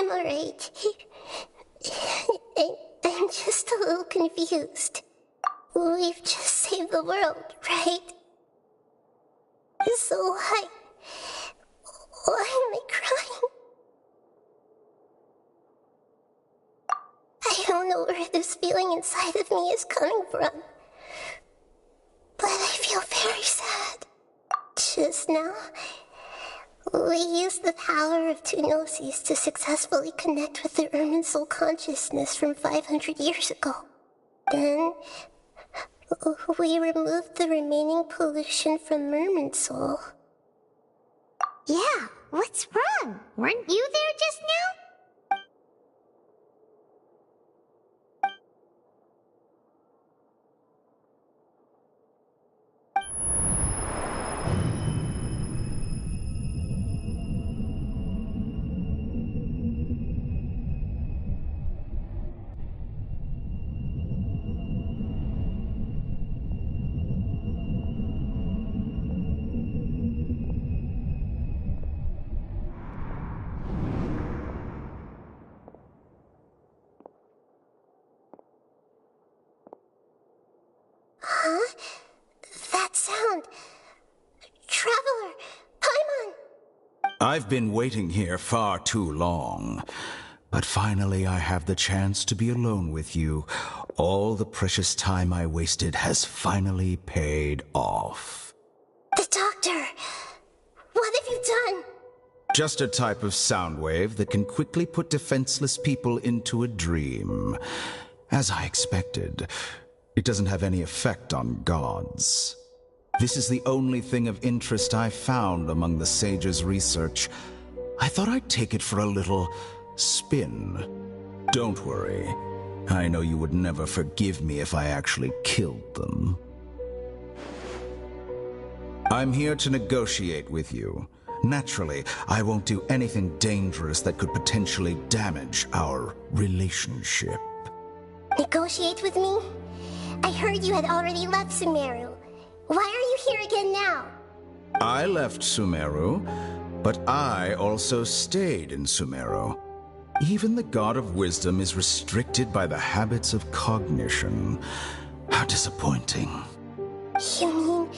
I'm alright. I'm just a little confused. We've just saved the world, right? So why am I crying? I don't know where this feeling inside of me is coming from, but I feel very sad. Just now, we used the power of two gnosis to successfully connect with the Ermin soul consciousness from 500 years ago. Then, we removed the remaining pollution from Merman soul. Yeah, what's wrong? Weren't you there just now? Huh? That sound. Traveler! Paimon! I've been waiting here far too long. But finally I have the chance to be alone with you. All the precious time I wasted has finally paid off. The doctor! What have you done? Just a type of sound wave that can quickly put defenseless people into a dream. As I expected, it doesn't have any effect on gods. This is the only thing of interest I found among the sage's research. I thought I'd take it for a little spin. Don't worry. I know you would never forgive me if I actually killed them. I'm here to negotiate with you. Naturally, I won't do anything dangerous that could potentially damage our relationship. Negotiate with me? I heard you had already left Sumeru. Why are you here again now? I left Sumeru, but I also stayed in Sumeru. Even the God of Wisdom is restricted by the habits of cognition. How disappointing. You mean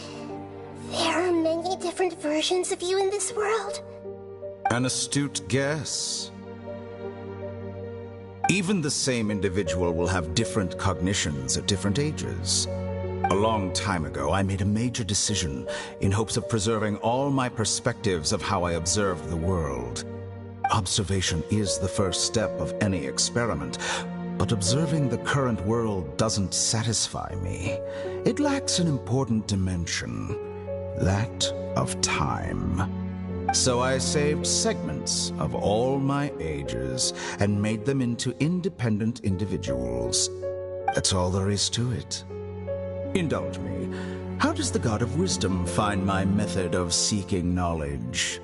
there are many different versions of you in this world? An astute guess. Even the same individual will have different cognitions at different ages. A long time ago, I made a major decision in hopes of preserving all my perspectives of how I observed the world. Observation is the first step of any experiment, but observing the current world doesn't satisfy me. It lacks an important dimension, that of time. So I saved segments of all my ages and made them into independent individuals. That's all there is to it. Indulge me. How does the God of Wisdom find my method of seeking knowledge?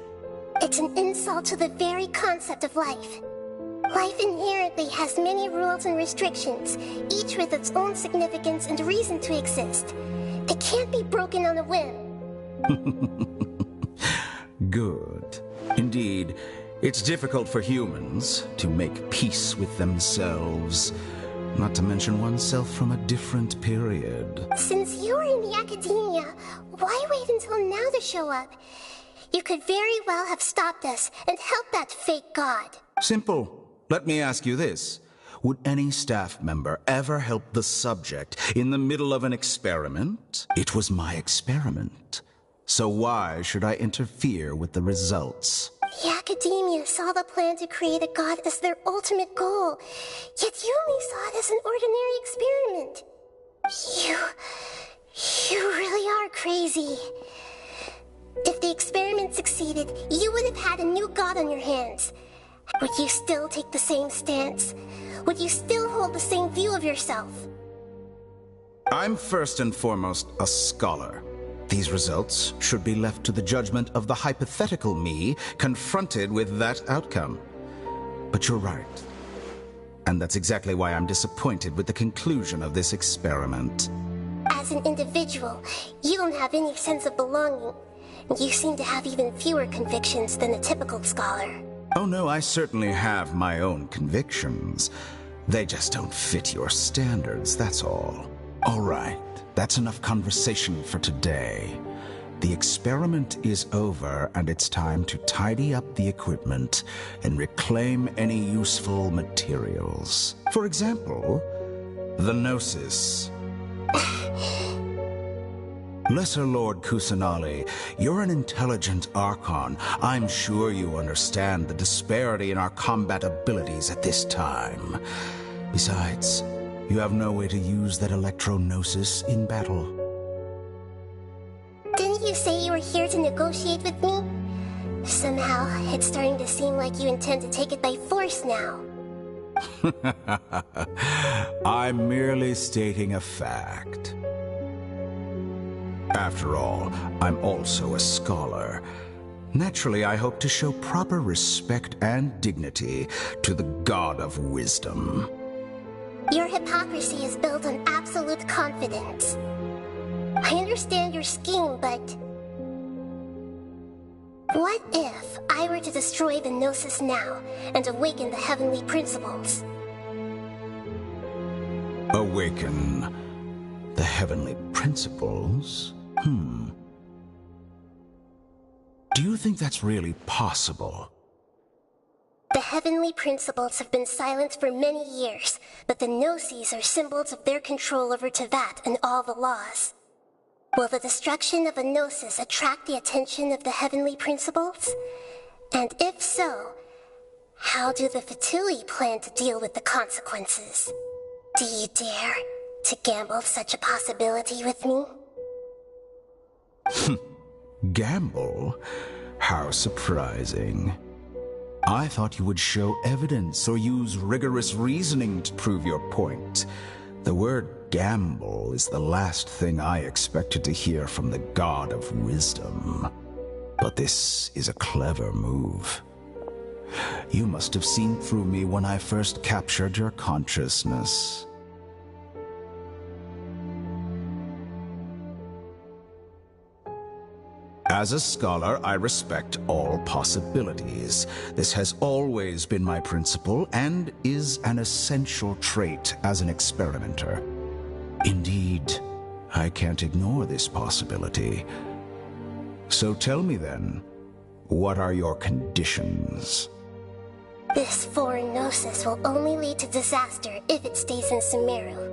It's an insult to the very concept of life. Life inherently has many rules and restrictions, each with its own significance and reason to exist. They can't be broken on a whim. Good. Indeed, it's difficult for humans to make peace with themselves, not to mention oneself from a different period. Since you were in the academia, why wait until now to show up? You could very well have stopped us and helped that fake god. Simple. Let me ask you this. Would any staff member ever help the subject in the middle of an experiment? It was my experiment. So why should I interfere with the results? The academia saw the plan to create a god as their ultimate goal, yet you only saw it as an ordinary experiment. You really are crazy. If the experiment succeeded, you would have had a new god on your hands. Would you still take the same stance? Would you still hold the same view of yourself? I'm first and foremost a scholar. These results should be left to the judgment of the hypothetical me confronted with that outcome. But you're right. And that's exactly why I'm disappointed with the conclusion of this experiment. As an individual, you don't have any sense of belonging. You seem to have even fewer convictions than a typical scholar. Oh no, I certainly have my own convictions. They just don't fit your standards, that's all. All right, that's enough conversation for today. The experiment is over, and it's time to tidy up the equipment and reclaim any useful materials. For example, the Gnosis. Lesser Lord Kusanali, you're an intelligent Archon. I'm sure you understand the disparity in our combat abilities at this time. Besides, you have no way to use that Electro-Gnosis in battle. Didn't you say you were here to negotiate with me? Somehow, it's starting to seem like you intend to take it by force now. I'm merely stating a fact. After all, I'm also a scholar. Naturally, I hope to show proper respect and dignity to the God of Wisdom. Your hypocrisy is built on absolute confidence. I understand your scheme, but... what if I were to destroy the Gnosis now and awaken the heavenly principles? Awaken the heavenly principles? Do you think that's really possible? The heavenly principles have been silent for many years, but the Gnosis are symbols of their control over Tevat and all the laws. Will the destruction of a Gnosis attract the attention of the heavenly principles? And if so, how do the Fatui plan to deal with the consequences? Do you dare to gamble such a possibility with me? Gamble? How surprising. I thought you would show evidence or use rigorous reasoning to prove your point. The word gamble is the last thing I expected to hear from the God of Wisdom. But this is a clever move. You must have seen through me when I first captured your consciousness. As a scholar, I respect all possibilities. This has always been my principle and is an essential trait as an experimenter. Indeed, I can't ignore this possibility. So tell me then, what are your conditions? This foreign Gnosis will only lead to disaster if it stays in Sumeru.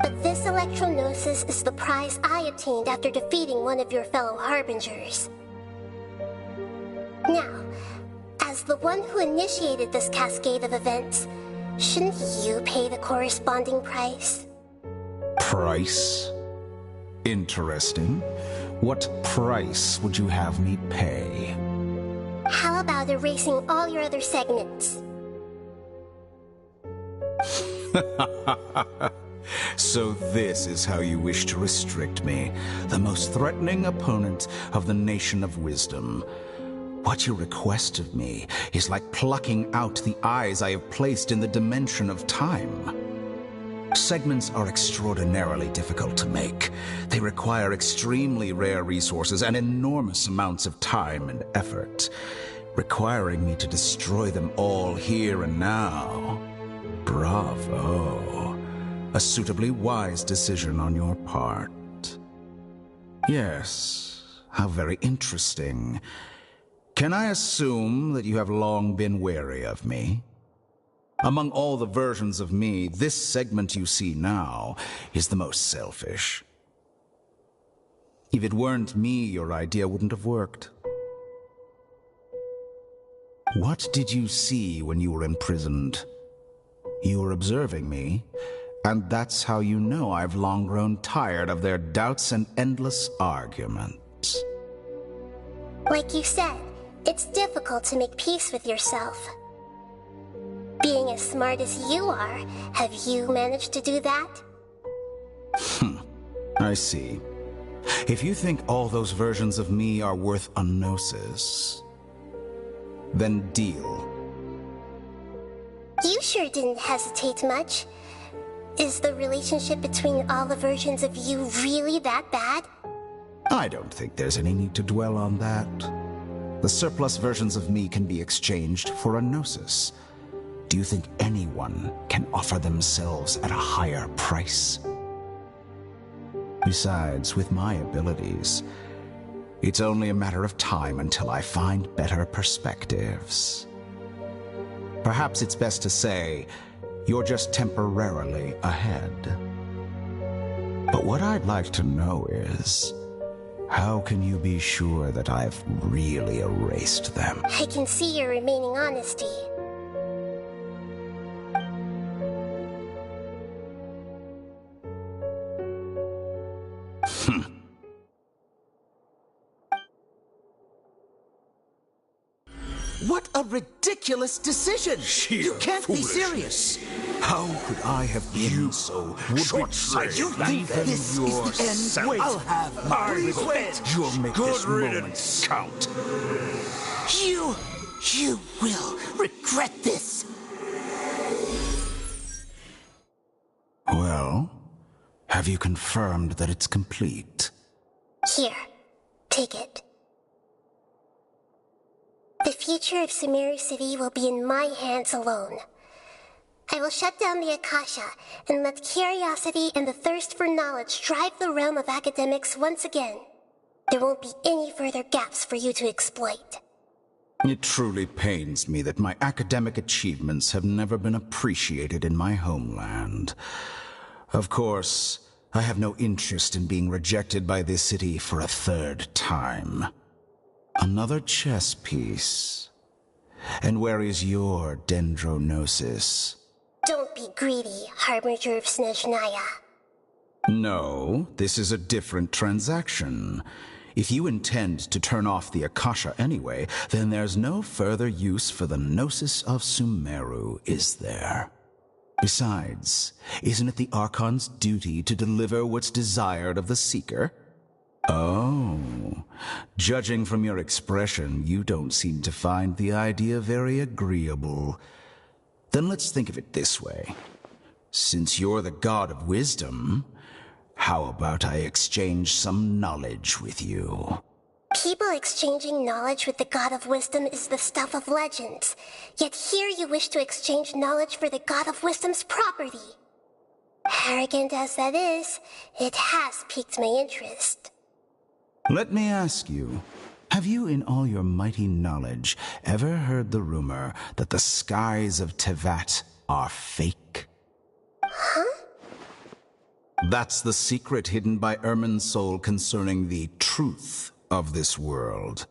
But this Electro-Gnosis is the prize I obtained after defeating one of your fellow Harbingers. Now, as the one who initiated this cascade of events, shouldn't you pay the corresponding price? Price? Interesting. What price would you have me pay? How about erasing all your other segments? So this is how you wish to restrict me, the most threatening opponent of the Nation of Wisdom. What you request of me is like plucking out the eyes I have placed in the dimension of time. Segments are extraordinarily difficult to make. They require extremely rare resources and enormous amounts of time and effort, requiring me to destroy them all here and now. Bravo. A suitably wise decision on your part. Yes, how very interesting. Can I assume that you have long been wary of me? Among all the versions of me, this segment you see now is the most selfish. If it weren't me, your idea wouldn't have worked. What did you see when you were imprisoned? You were observing me, and that's how you know I've long grown tired of their doubts and endless arguments. Like you said, it's difficult to make peace with yourself. Being as smart as you are, have you managed to do that? I see. If you think all those versions of me are worth a gnosis, then deal. You sure didn't hesitate much. Is the relationship between all the versions of you really that bad? I don't think there's any need to dwell on that. The surplus versions of me can be exchanged for a gnosis. Do you think anyone can offer themselves at a higher price? Besides, with my abilities, it's only a matter of time until I find better perspectives. Perhaps it's best to say, you're just temporarily ahead. But what I'd like to know is, how can you be sure that I've really erased them? I can see your remaining honesty. What a ridiculous decision! You can't be serious! How could I have been so short-sighted? You think this is the end? Wait, I'll have my revenge! You'll make this moment count. You will regret this! Well, have you confirmed that it's complete? Here, take it. The future of Sumeru City will be in my hands alone. I will shut down the Akasha and let curiosity and the thirst for knowledge drive the realm of academics once again. There won't be any further gaps for you to exploit. It truly pains me that my academic achievements have never been appreciated in my homeland. Of course, I have no interest in being rejected by this city for a third time. Another chess piece. And where is your dendronosis? Don't be greedy, Harbinger of Snezhnaya. No, this is a different transaction. If you intend to turn off the Akasha anyway, then there's no further use for the Gnosis of Sumeru, is there? Besides, isn't it the Archon's duty to deliver what's desired of the Seeker? Oh, judging from your expression, you don't seem to find the idea very agreeable. Then let's think of it this way. Since you're the god of wisdom, how about I exchange some knowledge with you? People exchanging knowledge with the god of wisdom is the stuff of legends. Yet here you wish to exchange knowledge for the god of wisdom's property. Arrogant as that is, it has piqued my interest. Let me ask you, have you in all your mighty knowledge ever heard the rumor that the skies of Tevat are fake? Huh? That's the secret hidden by Ermin's soul concerning the truth of this world.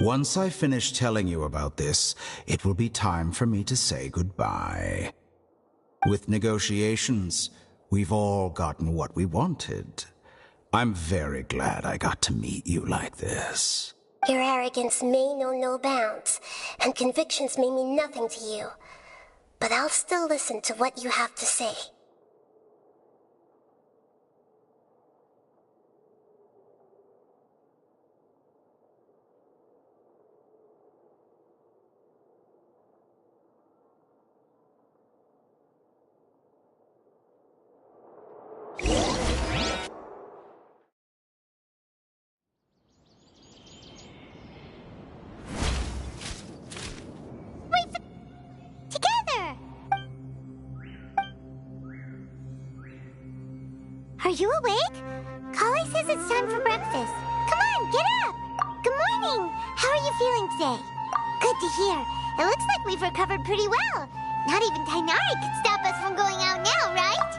Once I finish telling you about this, it will be time for me to say goodbye. With negotiations, we've all gotten what we wanted. I'm very glad I got to meet you like this. Your arrogance may know no bounds, and convictions may mean nothing to you. But I'll still listen to what you have to say. Are you awake? Kali says it's time for breakfast. Come on, get up! Good morning! How are you feeling today? Good to hear. It looks like we've recovered pretty well. Not even Tainari could stop us from going out now, right?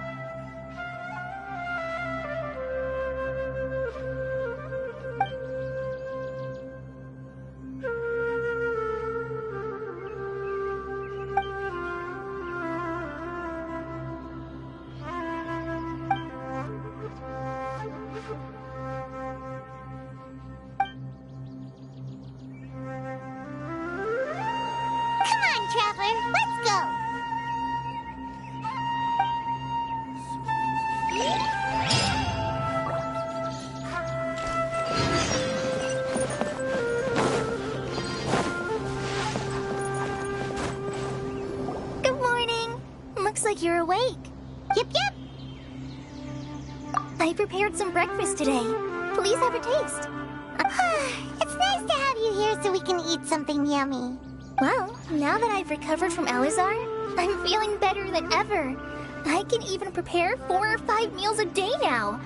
Traveler, let's go! Good morning! Looks like you're awake. Yep. I prepared some breakfast today. Please have a taste. It's so we can eat something yummy. Well, now that I've recovered from Elazar, I'm feeling better than ever. I can even prepare 4 or 5 meals a day now.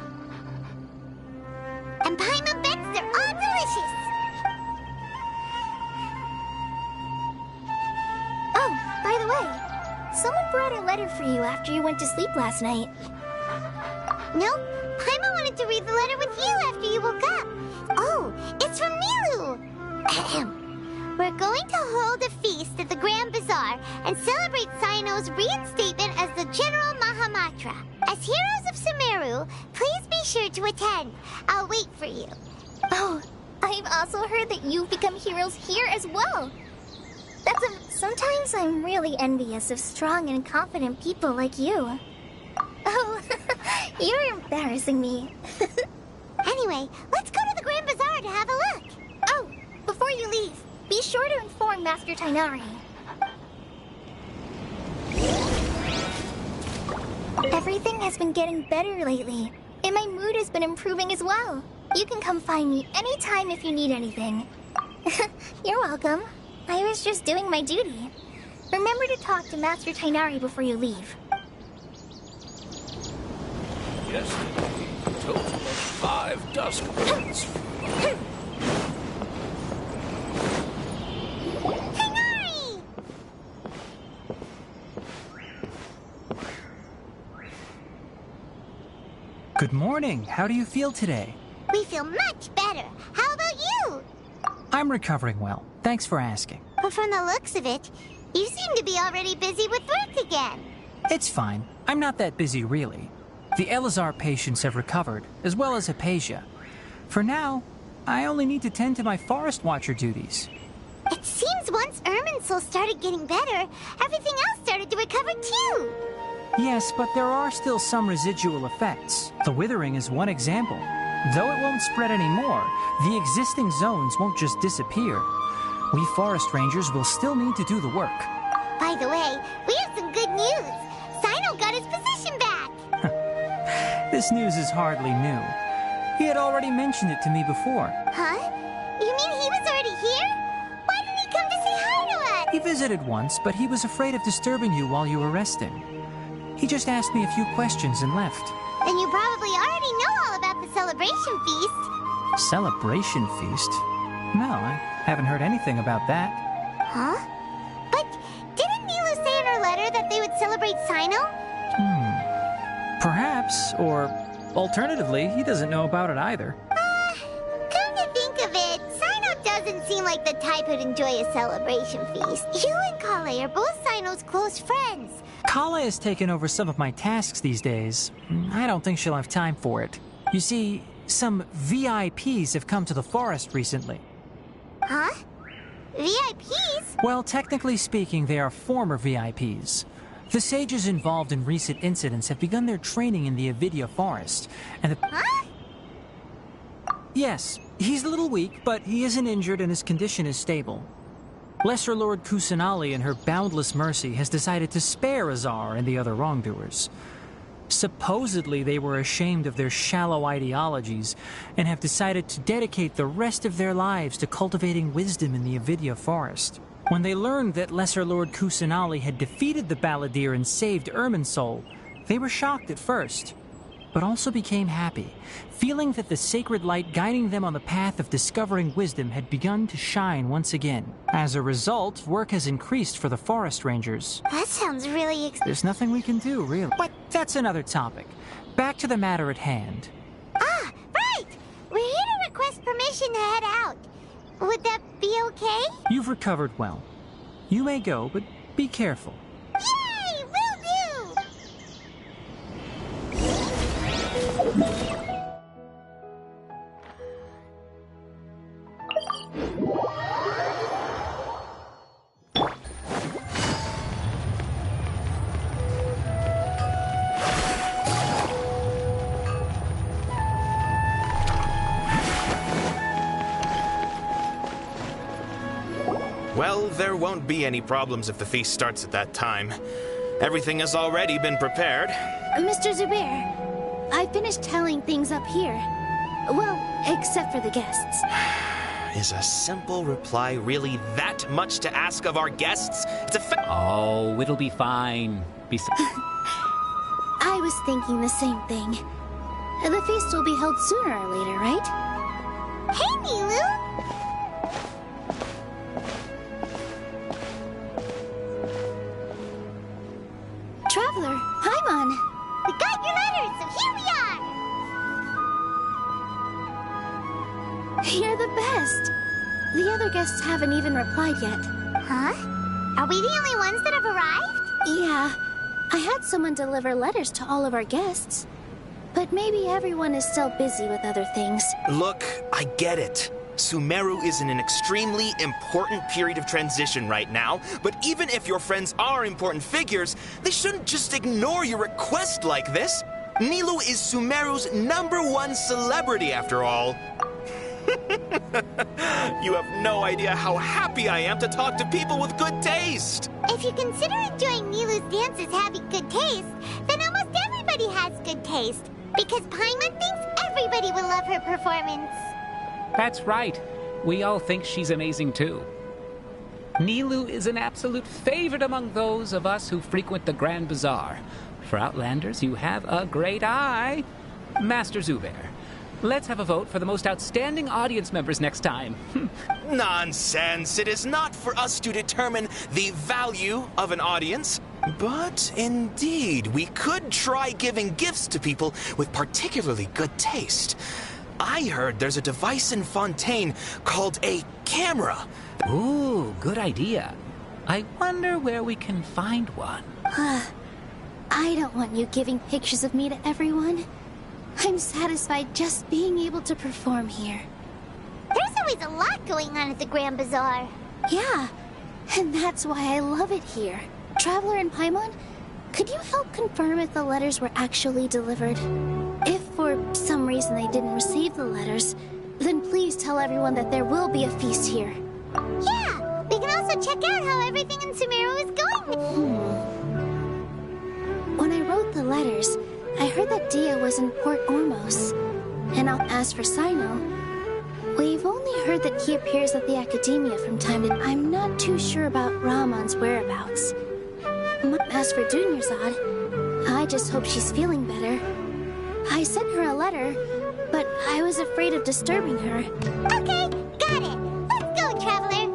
And Paimon bets they're all delicious. Oh, by the way, someone brought a letter for you after you went to sleep last night. Nope, Paimon wanted to read the letter with you after you woke up. Oh, it's from Milu. Ahem. We're going to hold a feast at the Grand Bazaar and celebrate Sino's reinstatement as the General Mahamatra. As heroes of Sumeru, please be sure to attend. I'll wait for you. Oh, I've also heard that you've become heroes here as well. Sometimes I'm really envious of strong and confident people like you. Oh, you're embarrassing me. Anyway, let's go to the Grand Bazaar to have a look. Oh, before you leave, be sure to inform Master Tighnari. Everything has been getting better lately, and my mood has been improving as well. You can come find me anytime if you need anything. You're welcome. I was just doing my duty. Remember to talk to Master Tighnari before you leave. Yesterday, a total of 5 dusk points. Tighnari! Good morning. How do you feel today? We feel much better. How about you? I'm recovering well. Thanks for asking. But from the looks of it, you seem to be already busy with work again. It's fine. I'm not that busy, really. The Elazar patients have recovered, as well as Hypatia. For now, I only need to tend to my Forest Watcher duties. It seems once Irminsul started getting better, everything else started to recover too. Yes, but there are still some residual effects. The withering is one example. Though it won't spread anymore, the existing zones won't just disappear. We forest rangers will still need to do the work. By the way, we have some good news. Sino got his position back. This news is hardly new. He had already mentioned it to me before. Huh? You mean he was already here? Why didn't he come to say hi to us? He visited once, but he was afraid of disturbing you while you were resting. He just asked me a few questions and left. Then you probably already know all about the celebration feast. Celebration feast? No, I haven't heard anything about that. Huh? But didn't Nilu say in her letter that they would celebrate Sino? Perhaps, or alternatively, he doesn't know about it either. Come to think of it, Sino doesn't seem like the type who'd enjoy a celebration feast. You and Kale are both Sino's close friends. Kala has taken over some of my tasks these days. I don't think she'll have time for it. You see, some VIPs have come to the forest recently. Huh? VIPs? Well, technically speaking, they are former VIPs. The sages involved in recent incidents have begun their training in the Avidya forest, and the... Huh? Yes, he's a little weak, but he isn't injured and his condition is stable. Lesser Lord Kusanali, in her boundless mercy, has decided to spare Azar and the other wrongdoers. Supposedly, they were ashamed of their shallow ideologies and have decided to dedicate the rest of their lives to cultivating wisdom in the Avidya forest. When they learned that Lesser Lord Kusanali had defeated the Balladeer and saved Irminsul, they were shocked at first, but also became happy, feeling that the sacred light guiding them on the path of discovering wisdom had begun to shine once again. As a result, work has increased for the forest rangers. That sounds really There's nothing we can do, really. But that's another topic. Back to the matter at hand. Ah, right! We're here to request permission to head out. Would that be okay? You've recovered well. You may go, but be careful. Yay! Will do! Well, there won't be any problems if the feast starts at that time. Everything has already been prepared. Mr. Zubair, I finished telling things up here. Well, except for the guests. Is a simple reply really that much to ask of our guests? It's a Oh, it'll be fine. I was thinking the same thing. The feast will be held sooner or later, right? Hey, Nilu! Traveler, Paimon! We got your letters, so here we are! You're the best! The other guests haven't even replied yet. Huh? Are we the only ones that have arrived? Yeah, I had someone deliver letters to all of our guests. But maybe everyone is still busy with other things. Look, I get it. Sumeru is in an extremely important period of transition right now, but even if your friends are important figures, they shouldn't just ignore your request like this. Nilou is Sumeru's #1 celebrity, after all. You have no idea how happy I am to talk to people with good taste. If you consider enjoying Nilu's dances having good taste, then almost everybody has good taste. Because Paimon thinks everybody will love her performance. That's right. We all think she's amazing too. Nilou is an absolute favorite among those of us who frequent the Grand Bazaar. For Outlanders, you have a great eye. Master Zubair, let's have a vote for the most outstanding audience members next time. Nonsense. It is not for us to determine the value of an audience. But indeed, we could try giving gifts to people with particularly good taste. I heard there's a device in Fontaine called a camera. Ooh, good idea. I wonder where we can find one. I don't want you giving pictures of me to everyone. I'm satisfied just being able to perform here. There's always a lot going on at the Grand Bazaar. Yeah, and that's why I love it here. Traveler and Paimon, could you help confirm if the letters were actually delivered? If for some reason they didn't receive the letters, then please tell everyone that there will be a feast here. Yeah, we can also check out how everything in Sumeru is going. When I wrote the letters, I heard that Dia was in Port Ormos. And as for Sino, we've only heard that he appears at the Academia from time to time. I'm not too sure about Ramon's whereabouts. As for Dunyarzad, I just hope she's feeling better. I sent her a letter, but I was afraid of disturbing her. Okay, got it. Let's go, Traveler.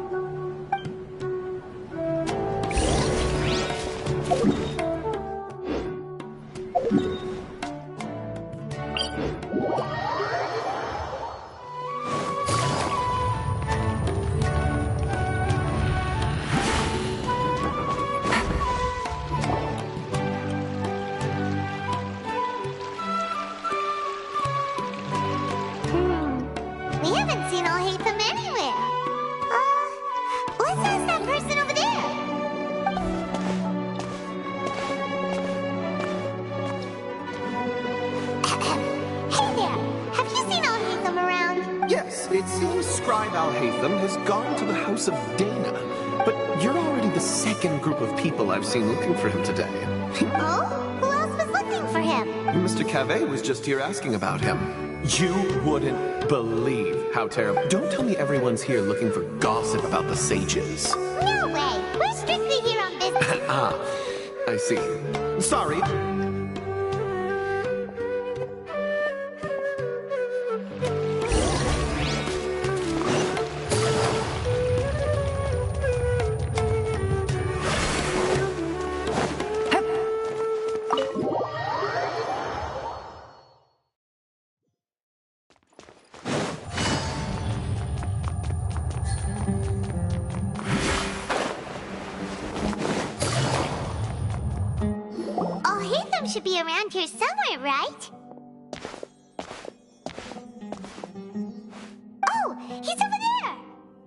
We haven't seen Al-Haytham anywhere. Let's ask that person over there. Hey there, have you seen Al-Haytham around? Yes, it seems Scribe Al-Haytham has gone to the House of Dana. But you're already the second group of people I've seen looking for him today. Oh? Who else was looking for him? Mr. Cavey was just here asking about him. You wouldn't believe how terrible. Don't tell me everyone's here looking for gossip about the sages. No way. We're strictly here on business. Ah, I see. Sorry. Al-Haytham should be around here somewhere, right? Oh, he's over there!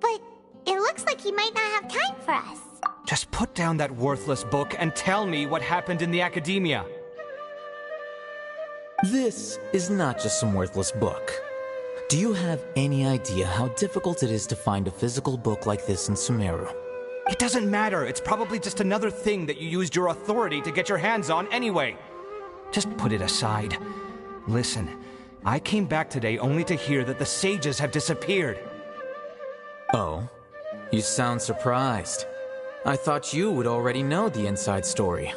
But it looks like he might not have time for us. Just put down that worthless book and tell me what happened in the Academia. This is not just some worthless book. Do you have any idea how difficult it is to find a physical book like this in Sumeru? It doesn't matter. It's probably just another thing that you used your authority to get your hands on anyway. Just put it aside. Listen, I came back today only to hear that the sages have disappeared. Oh, you sound surprised. I thought you would already know the inside story.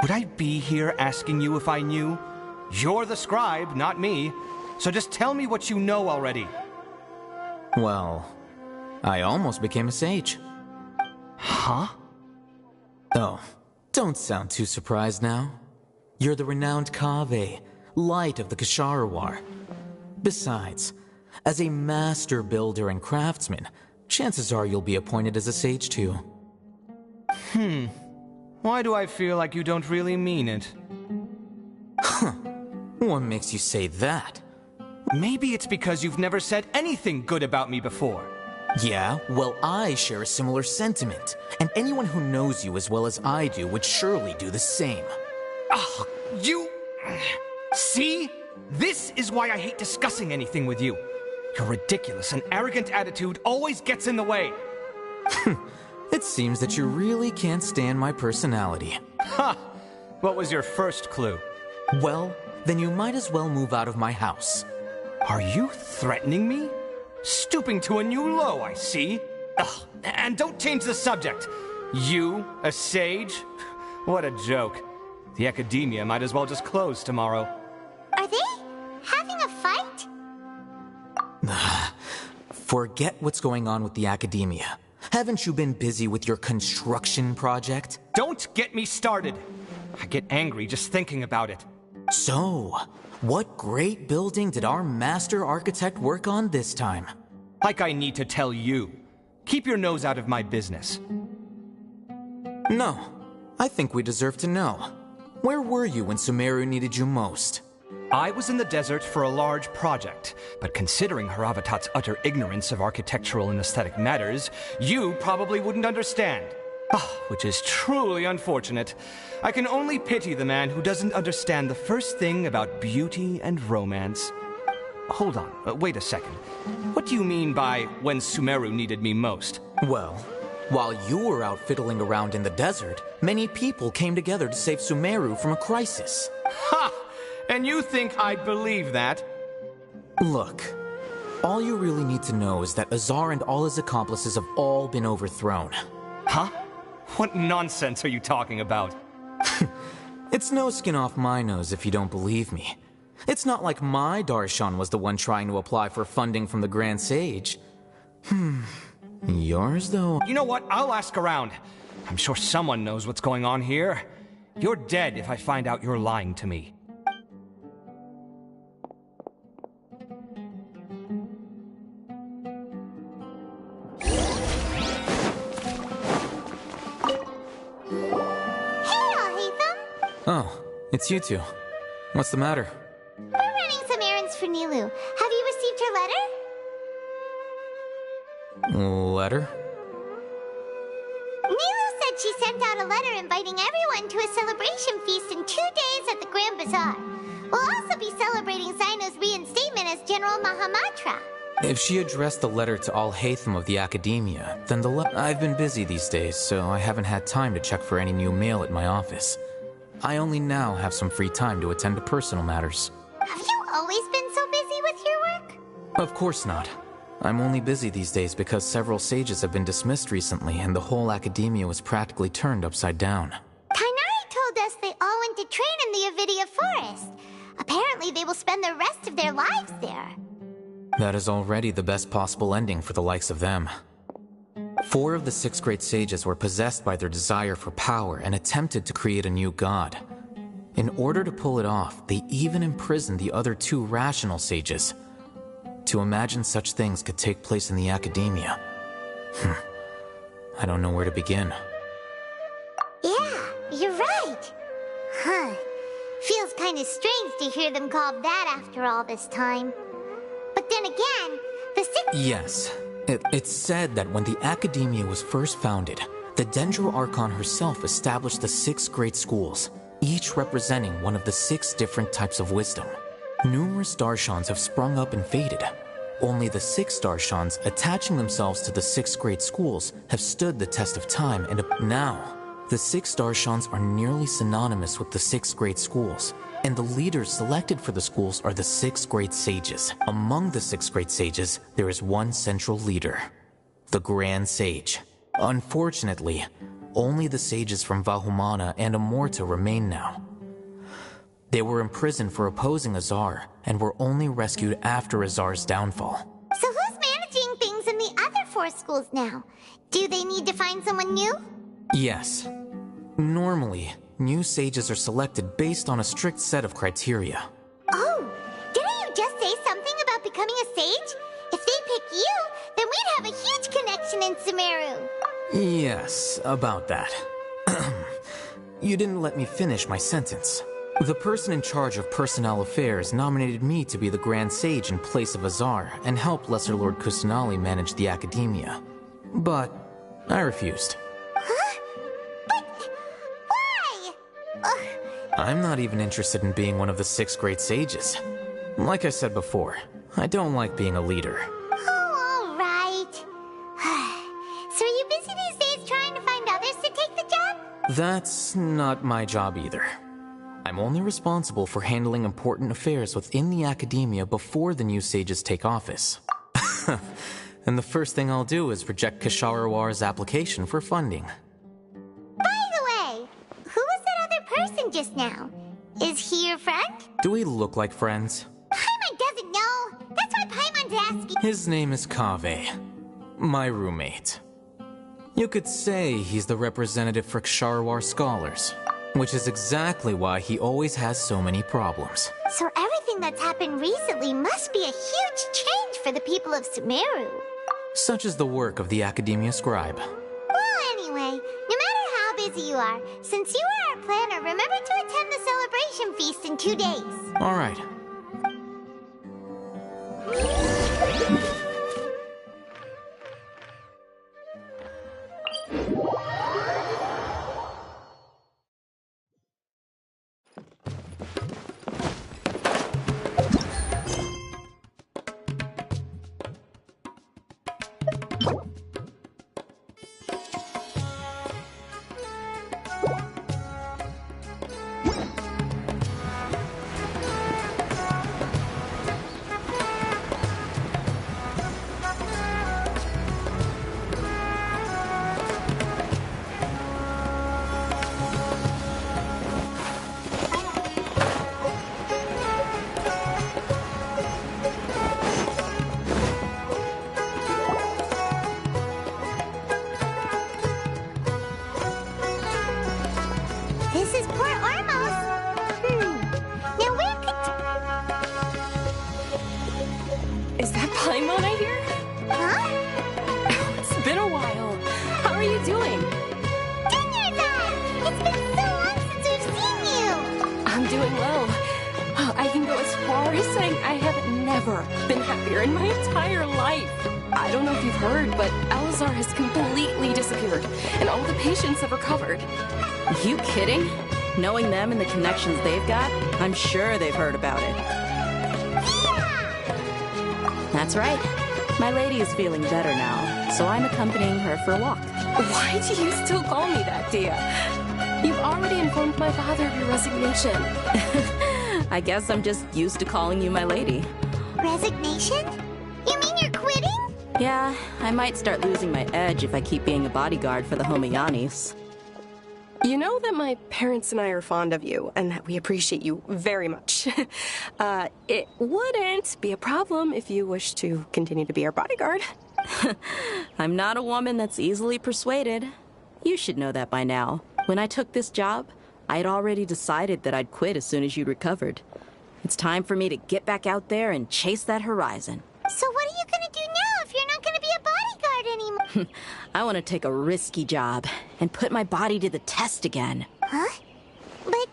Would I be here asking you if I knew? You're the scribe, not me. So just tell me what you know already. Well, I almost became a sage. Huh? Oh, don't sound too surprised now. You're the renowned Kaveh, light of the Ksharawar. Besides, as a master builder and craftsman, chances are you'll be appointed as a sage too. Why do I feel like you don't really mean it? What makes you say that? Maybe it's because you've never said anything good about me before. Yeah, well, I share a similar sentiment, and anyone who knows you as well as I do would surely do the same. Ugh, you... See? This is why I hate discussing anything with you. Your ridiculous and arrogant attitude always gets in the way. It seems that you really can't stand my personality. Ha! What was your first clue? Well, then you might as well move out of my house. Are you threatening me? Stooping to a new low, I see. Ugh, and don't change the subject. You, a sage? What a joke. The academia might as well just close tomorrow. Are they having a fight? Forget what's going on with the academia. Haven't you been busy with your construction project? Don't get me started. I get angry just thinking about it. So, what great building did our master architect work on this time? Like I need to tell you. Keep your nose out of my business. No, I think we deserve to know. Where were you when Sumeru needed you most? I was in the desert for a large project, but considering Haravatat's utter ignorance of architectural and aesthetic matters, you probably wouldn't understand. Which is truly unfortunate. I can only pity the man who doesn't understand the first thing about beauty and romance. Hold on, wait a second. What do you mean by when Sumeru needed me most? Well, while you were out fiddling around in the desert, many people came together to save Sumeru from a crisis. Ha! And you think I'd believe that? Look, all you really need to know is that Azar and all his accomplices have all been overthrown. Huh? What nonsense are you talking about? It's no skin off my nose if you don't believe me. It's not like my Darshan was the one trying to apply for funding from the Grand Sage. Yours, though? You know what? I'll ask around. I'm sure someone knows what's going on here. You're dead if I find out you're lying to me. Oh, it's you two. What's the matter? We're running some errands for Nilu. Have you received her letter? Letter? Nilu said she sent out a letter inviting everyone to a celebration feast in 2 days at the Grand Bazaar. We'll also be celebrating Zaino's reinstatement as General Mahamatra. If she addressed the letter to all Hatham of the Academia, then I've been busy these days, so I haven't had time to check for any new mail at my office. I only now have some free time to attend to personal matters. Have you always been so busy with your work? Of course not. I'm only busy these days because several sages have been dismissed recently and the whole academia was practically turned upside down. Kainari told us they all went to train in the Avidia Forest. Apparently they will spend the rest of their lives there. That is already the best possible ending for the likes of them. 4 of the 6 great sages were possessed by their desire for power and attempted to create a new god. In order to pull it off, they even imprisoned the other 2 rational sages. To imagine such things could take place in the academia. I don't know where to begin. Yeah, you're right. Feels kind of strange to hear them called that after all this time. But then again, the 6... Yes. It's said that when the academia was first founded, the Dendro Archon herself established the 6 great schools, each representing one of the 6 different types of wisdom. Numerous Darshans have sprung up and faded. Only the 6 Darshans attaching themselves to the 6 great schools have stood the test of time, and now, the 6 Darshans are nearly synonymous with the 6 great schools, and the leaders selected for the schools are the 6 great sages. Among the 6 great sages, there is one central leader. the Grand Sage. Unfortunately, only the sages from Vahumana and Amorta remain now. They were imprisoned for opposing Azar, and were only rescued after Azar's downfall. So who's managing things in the other 4 schools now? Do they need to find someone new? Yes. Normally, new sages are selected based on a strict set of criteria. Oh, didn't you just say something about becoming a sage? If they pick you, then we'd have a huge connection in Sumeru. Yes, about that. You didn't let me finish my sentence. The person in charge of personnel affairs nominated me to be the Grand Sage in place of Azar and help Lesser Lord Kusanali manage the academia. But I refused. Huh? But why? I'm not even interested in being one of the 6 great sages. Like I said before, I don't like being a leader. Oh, all right. So are you busy these days trying to find others to take the job? That's not my job either. I'm only responsible for handling important affairs within the academia before the new sages take office. And the first thing I'll do is reject Kasharawar's application for funding. By the way, who was that other person just now? Is he your friend? Do we look like friends? Paimon doesn't know. That's why Paimon's asking. His name is Kaveh, my roommate. You could say he's the representative for Ksharawar scholars, which is exactly why he always has so many problems. So everything that's happened recently must be a huge change for the people of Sumeru. Such is the work of the Academia Scribe. Well, anyway, no matter how busy you are, since you are our planner, remember to attend the celebration feast in 2 days. All right. This is Port Ormos. Now where could... Is that Paimon I hear? Huh? It's been a while. How are you doing? Dinner's It's been so long since we've seen you. I'm doing well. I can go as far as saying I have never been happier in my entire life. I don't know if you've heard, but Alazar has completely disappeared, and all the patients have recovered. You kidding? Knowing them and the connections they've got, I'm sure they've heard about it. Yeah! That's right. My lady is feeling better now, so I'm accompanying her for a walk. Why do you still call me that, Dia? You've already informed my father of your resignation. I guess I'm just used to calling you my lady. Resignation? You mean you're quitting? Yeah, I might start losing my edge if I keep being a bodyguard for the Homayanis. You know that my parents and I are fond of you, and that we appreciate you very much. It wouldn't be a problem if you wish to continue to be our bodyguard. I'm not a woman that's easily persuaded. You should know that by now. When I took this job, I had already decided that I'd quit as soon as you'd recovered. It's time for me to get back out there and chase that horizon. So what are you gonna do now if you're not gonna be a bodyguard anymore? I want to take a risky job and put my body to the test again. Huh? But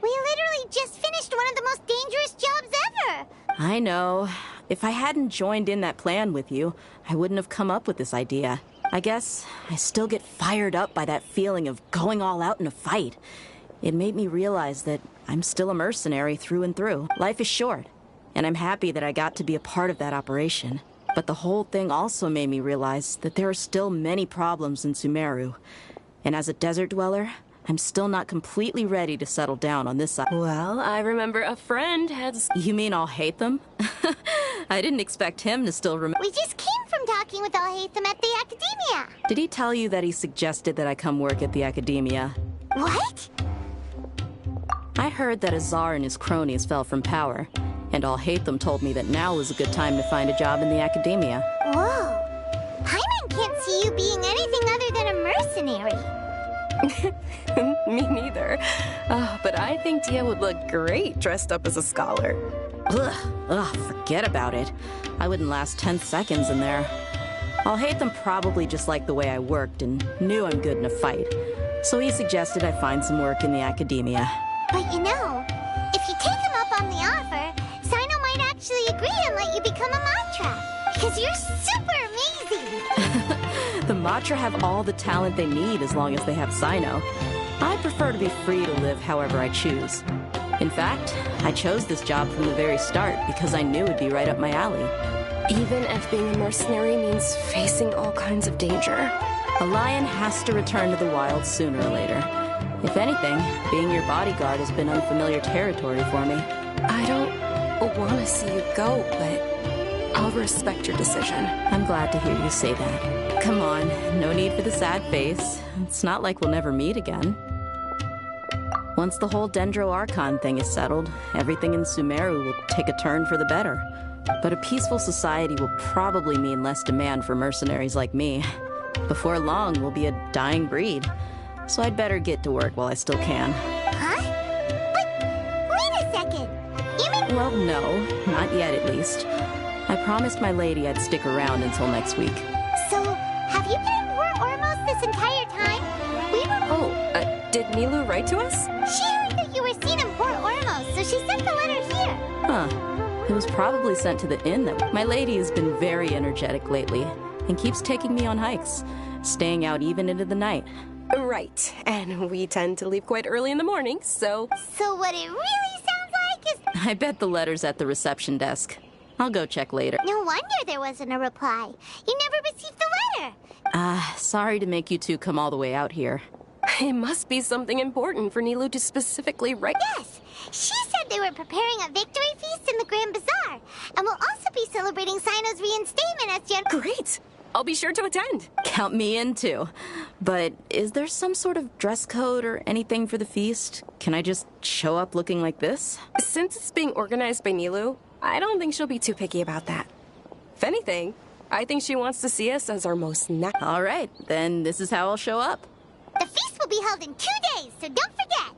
we literally just finished one of the most dangerous jobs ever. I know. If I hadn't joined in that plan with you, I wouldn't have come up with this idea. I guess I still get fired up by that feeling of going all out in a fight. It made me realize that I'm still a mercenary through and through. Life is short, and I'm happy that I got to be a part of that operation. But the whole thing also made me realize that there are still many problems in Sumeru. And as a desert dweller, I'm still not completely ready to settle down on this side. Well, I remember a friend had... You mean I'll hate them? I didn't expect him to still remember. We just came from from talking with Alhaitham at the Academia. Did he tell you that he suggested that I come work at the Academia? What? I heard that Azar and his cronies fell from power, and Alhaitham told me that now was a good time to find a job in the Academia. Whoa. Paimon can't see you being anything other than a mercenary. Me neither. But I think Dia would look great dressed up as a scholar. Ugh, forget about it. I wouldn't last 10 seconds in there. Alhaitham probably just liked the way I worked and knew I'm good in a fight. So he suggested I find some work in the Academia. But you know, if you take him up on the offer, Sino might actually agree and let you become a Matra. Because you're super amazing! The Matra have all the talent they need as long as they have Sino. I prefer to be free to live however I choose. In fact, I chose this job from the very start because I knew it'd be right up my alley. Even if being a mercenary means facing all kinds of danger. A lion has to return to the wild sooner or later. If anything, being your bodyguard has been unfamiliar territory for me. I don't want to see you go, but I'll respect your decision. I'm glad to hear you say that. Come on, no need for the sad face. It's not like we'll never meet again. Once the whole Dendro Archon thing is settled, everything in Sumeru will take a turn for the better. But a peaceful society will probably mean less demand for mercenaries like me. Before long, we'll be a dying breed. So I'd better get to work while I still can. Huh? But wait a second. You mean... Well, no. Not yet, at least. I promised my lady I'd stick around until next week. So, have you been in Port Ormos this entire time? We were... Oh, did Nilu write to us? She heard that you were seen in Port Ormos, so she sent the letter here. Huh. It was probably sent to the inn, though. My lady has been very energetic lately and keeps taking me on hikes, staying out even into the night. Right, and we tend to leave quite early in the morning, so... So what it really sounds like is... I bet the letter's at the reception desk. I'll go check later. No wonder there wasn't a reply. You never received the letter. Sorry to make you two come all the way out here. It must be something important for Nilu to specifically write... Yes! She said they were preparing a victory feast in the Grand Bazaar, and will also be celebrating Sino's reinstatement as Great! I'll be sure to attend. Count me in, too. But is there some sort of dress code or anything for the feast? Can I just show up looking like this? Since it's being organized by Nilu, I don't think she'll be too picky about that. If anything, I think she wants to see us as our most All right, then this is how I'll show up. The feast will be held in 2 days, so don't forget.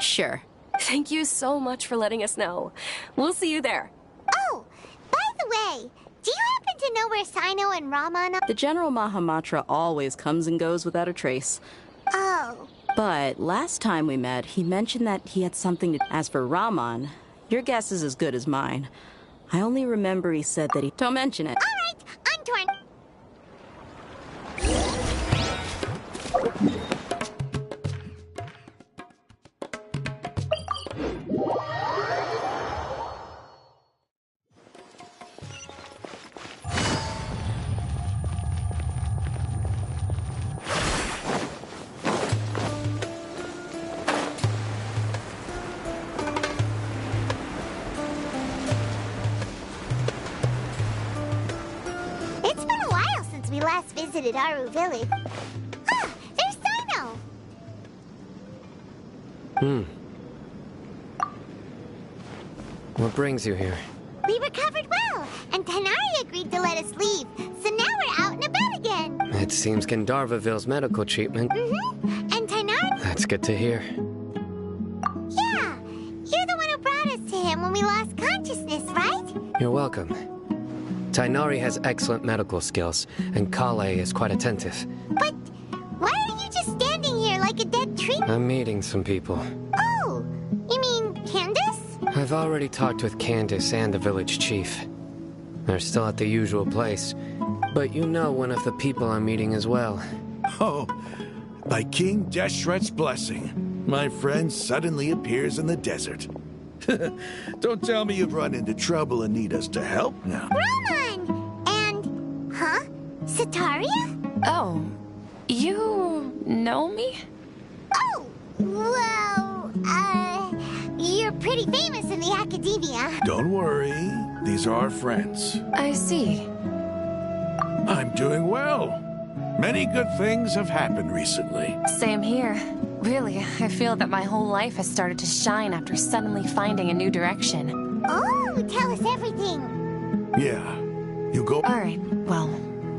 Sure. Thank you so much for letting us know. We'll see you there. Oh, by the way, do you happen to know where Sino and Raman are? The General Mahamatra always comes and goes without a trace. Oh. But last time we met, he mentioned that he had something to... As for Raman, your guess is as good as mine. I only remember he said that he... Don't mention it. All right, I'm torn. It's been a while since we last visited Aru Village. Ah, there's Sino! What brings you here? We recovered well, and Tanari agreed to let us leave, so now we're out and about again. It seems Gandharvaville's medical treatment. And Tanari... That's good to hear. Yeah, you're the one who brought us to him when we lost consciousness, right? You're welcome. Tainari has excellent medical skills, and Kale is quite attentive. But why are you just standing here like a dead tree? I'm meeting some people. Oh, you mean Candace? I've already talked with Candace and the village chief. They're still at the usual place, but you know one of the people I'm meeting as well. Oh, by King Deshret's blessing, my friend suddenly appears in the desert. Don't tell me you've run into trouble and need us to help now. Raman! And... Huh? Sataria? Oh, you know me? Oh, well, you're pretty famous in the academia. Don't worry, these are our friends. I see. I'm doing well. Many good things have happened recently. Same here. Really, I feel that my whole life has started to shine after suddenly finding a new direction. Oh, tell us everything. Yeah, you go. Alright, well,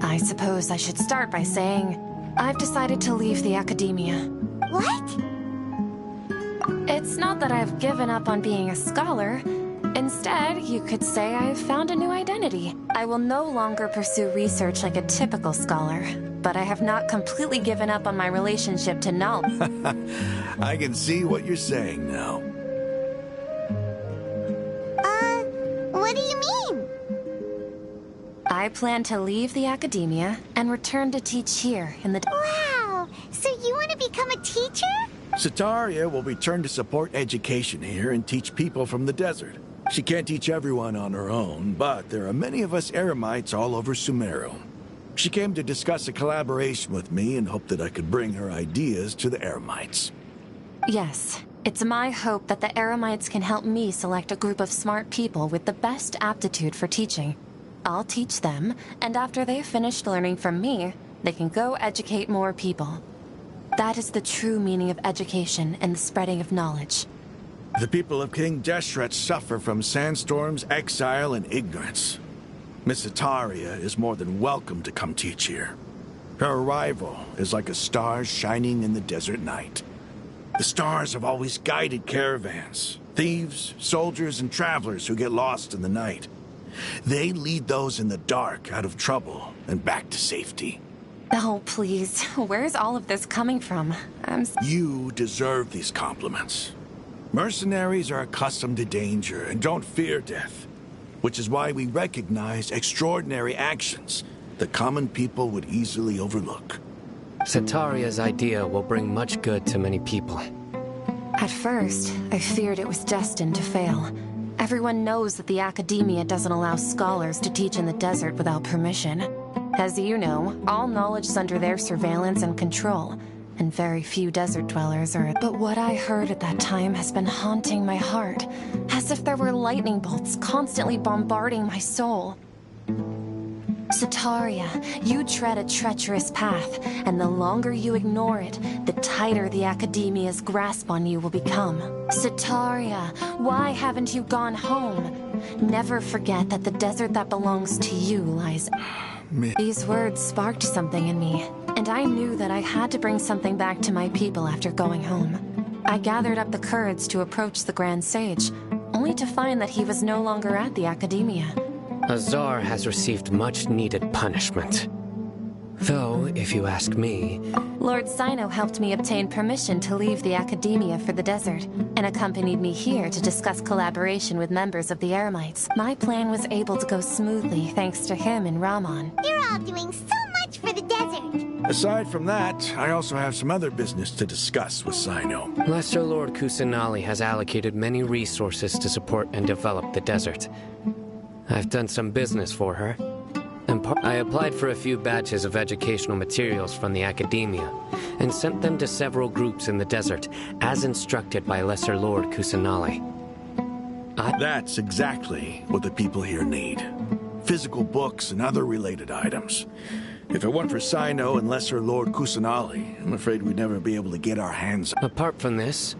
I suppose I should start by saying I've decided to leave the academia. What? It's not that I've given up on being a scholar. Instead, you could say I've found a new identity. I will no longer pursue research like a typical scholar, but I have not completely given up on my relationship to knowledge. I can see what you're saying now. What do you mean? I plan to leave the academia and return to teach here in the... Wow! So you want to become a teacher? Sataria will return to support education here and teach people from the desert. She can't teach everyone on her own, but there are many of us Eremites all over Sumeru. She came to discuss a collaboration with me and hoped that I could bring her ideas to the Eremites. Yes. It's my hope that the Eremites can help me select a group of smart people with the best aptitude for teaching. I'll teach them, and after they've finished learning from me, they can go educate more people. That is the true meaning of education and the spreading of knowledge. The people of King Deshret suffer from sandstorms, exile, and ignorance. Miss Sataria is more than welcome to come teach here. Her arrival is like a star shining in the desert night. The stars have always guided caravans, thieves, soldiers, and travelers who get lost in the night. They lead those in the dark out of trouble and back to safety. Oh, please. Where's all of this coming from? You deserve these compliments. Mercenaries are accustomed to danger and don't fear death, which is why we recognize extraordinary actions that common people would easily overlook. Sataria's idea will bring much good to many people. At first, I feared it was destined to fail. Everyone knows that the academia doesn't allow scholars to teach in the desert without permission. As you know, all knowledge is under their surveillance and control, and very few desert dwellers are. But what I heard at that time has been haunting my heart, as if there were lightning bolts constantly bombarding my soul. Sataria, you tread a treacherous path, and the longer you ignore it, the tighter the academia's grasp on you will become. Sataria, why haven't you gone home? Never forget that the desert that belongs to you lies... These words sparked something in me, and I knew that I had to bring something back to my people after going home. I gathered up the courage to approach the Grand Sage, only to find that he was no longer at the academia. Azar has received much-needed punishment. Though, if you ask me... Lord Sino helped me obtain permission to leave the academia for the desert, and accompanied me here to discuss collaboration with members of the Eremites. My plan was able to go smoothly thanks to him and Rahman. You're all doing so much for the desert! Aside from that, I also have some other business to discuss with Sino. Lesser Lord Kusanali has allocated many resources to support and develop the desert. I've done some business for her. And I applied for a few batches of educational materials from the academia, and sent them to several groups in the desert, as instructed by Lesser Lord Kusanali. That's exactly what the people here need. Physical books and other related items. If it weren't for Sino and Lesser Lord Kusanali, I'm afraid we'd never be able to get our hands on. Apart from this,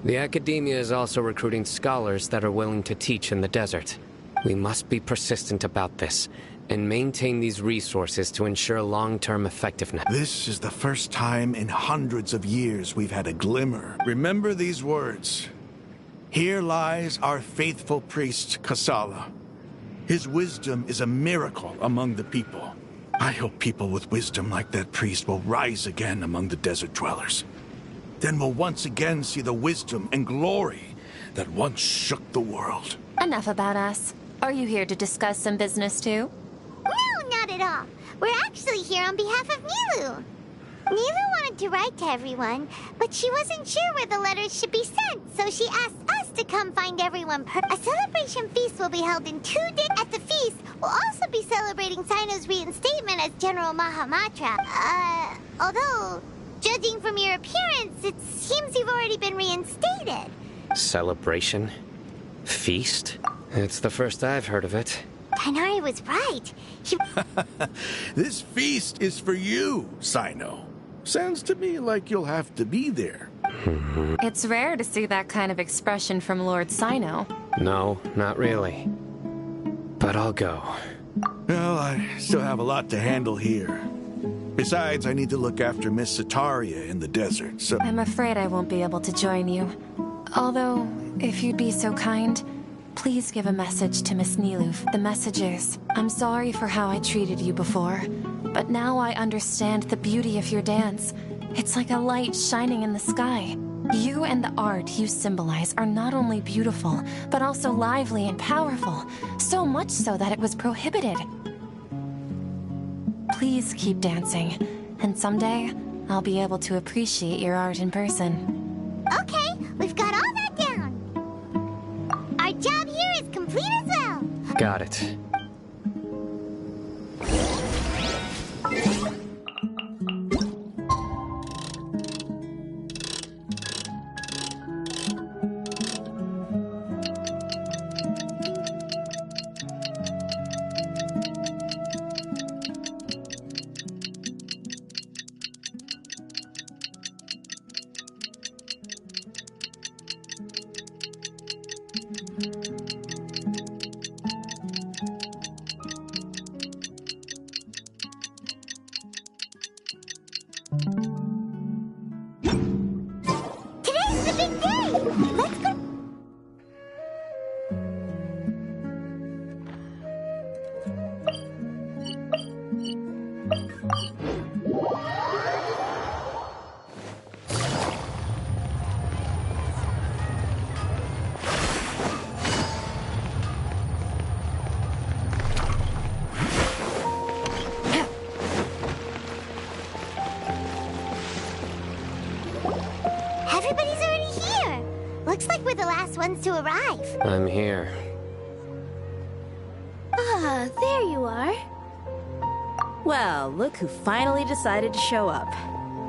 the academia is also recruiting scholars that are willing to teach in the desert. We must be persistent about this, and maintain these resources to ensure long-term effectiveness. This is the first time in hundreds of years we've had a glimmer. Remember these words. Here lies our faithful priest, Kasala. His wisdom is a miracle among the people. I hope people with wisdom like that priest will rise again among the desert dwellers. Then we'll once again see the wisdom and glory that once shook the world. Enough about us. Are you here to discuss some business too? No, not at all. We're actually here on behalf of Nilu. Nilu wanted to write to everyone, but she wasn't sure where the letters should be sent, so she asked us to come find everyone. A celebration feast will be held in 2 days. At the feast, we'll also be celebrating Sino's reinstatement as General Mahamatra. Although, judging from your appearance, it seems you've already been reinstated. Celebration? Feast? It's the first I've heard of it. Tighnari was right. This feast is for you, Sino. Sounds to me like you'll have to be there. It's rare to see that kind of expression from Lord Sino. No, not really. But I'll go. Well, I still have a lot to handle here. Besides, I need to look after Miss Sataria in the desert, so... I'm afraid I won't be able to join you. Although, if you'd be so kind, please give a message to Miss Nilou. The message is, I'm sorry for how I treated you before, but now I understand the beauty of your dance. It's like a light shining in the sky. You and the art you symbolize are not only beautiful, but also lively and powerful, so much so that it was prohibited. Please keep dancing, and someday I'll be able to appreciate your art in person. Okay, we've got all that down. Our job here is complete as well. Got it. Today's the big day! Let's go! Everybody's already here. Looks like we're the last ones to arrive. I'm here. Ah, there you are. Well, look who finally decided to show up.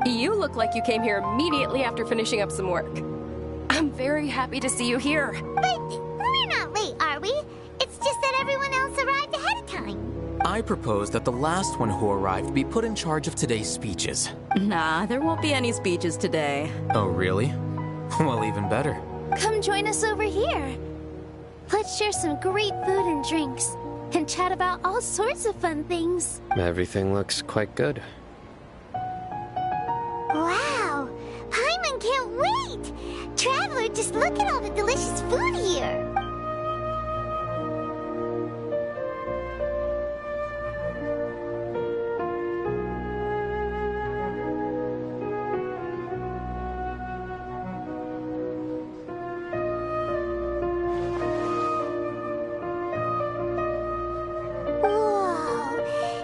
You look like you came here immediately after finishing up some work. I'm very happy to see you here. But we're not late, are we? It's just that everyone else arrived ahead of time. I propose that the last one who arrived be put in charge of today's speeches. Nah, there won't be any speeches today. Oh, really? Well, even better. Come join us over here. Let's share some great food and drinks, and chat about all sorts of fun things. Everything looks quite good. Wow! Paimon can't wait! Traveler, just look at all the delicious food here! Whoa!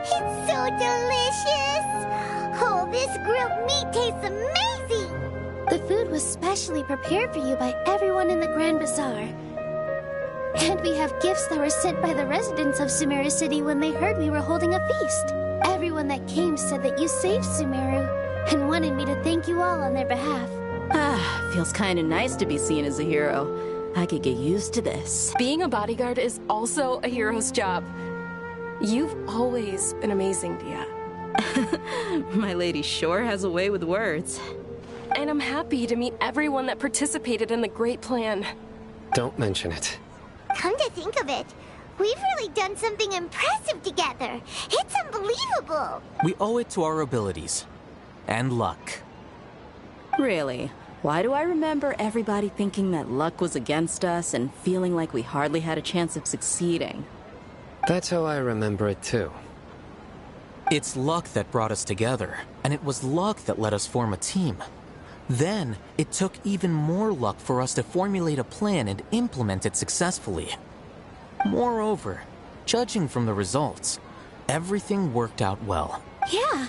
It's so delicious! Oh, this grilled meat tastes amazing! The food was specially prepared for you by everyone in the Grand Bazaar. And we have gifts that were sent by the residents of Sumeru City when they heard we were holding a feast. Everyone that came said that you saved Sumeru and wanted me to thank you all on their behalf. Ah, feels kinda nice to be seen as a hero. I could get used to this. Being a bodyguard is also a hero's job. You've always been amazing, Dia. My lady sure has a way with words. And I'm happy to meet everyone that participated in the great plan. Don't mention it. Come to think of it, we've really done something impressive together. It's unbelievable. We owe it to our abilities. And luck. Really? Why do I remember everybody thinking that luck was against us and feeling like we hardly had a chance of succeeding? That's how I remember it too. It's luck that brought us together, and it was luck that let us form a team. Then, it took even more luck for us to formulate a plan and implement it successfully. Moreover, judging from the results, everything worked out well. Yeah,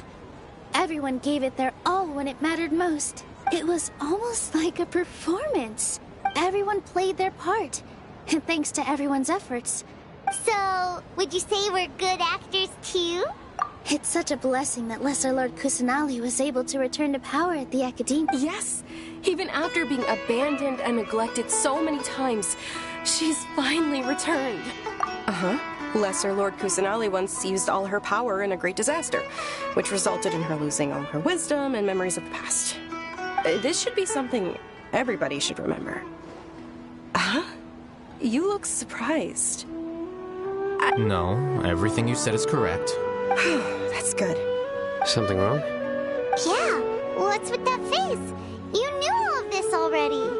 everyone gave it their all when it mattered most. It was almost like a performance. Everyone played their part, and thanks to everyone's efforts. So, would you say we're good actors too? It's such a blessing that Lesser Lord Kusanali was able to return to power at the Academia. Yes, even after being abandoned and neglected so many times, she's finally returned. Uh-huh. Lesser Lord Kusanali once used all her power in a great disaster, which resulted in her losing all her wisdom and memories of the past. This should be something everybody should remember. Huh? You look surprised. No, everything you said is correct. That's good. Something wrong? Yeah, what's with that face? You knew all of this already.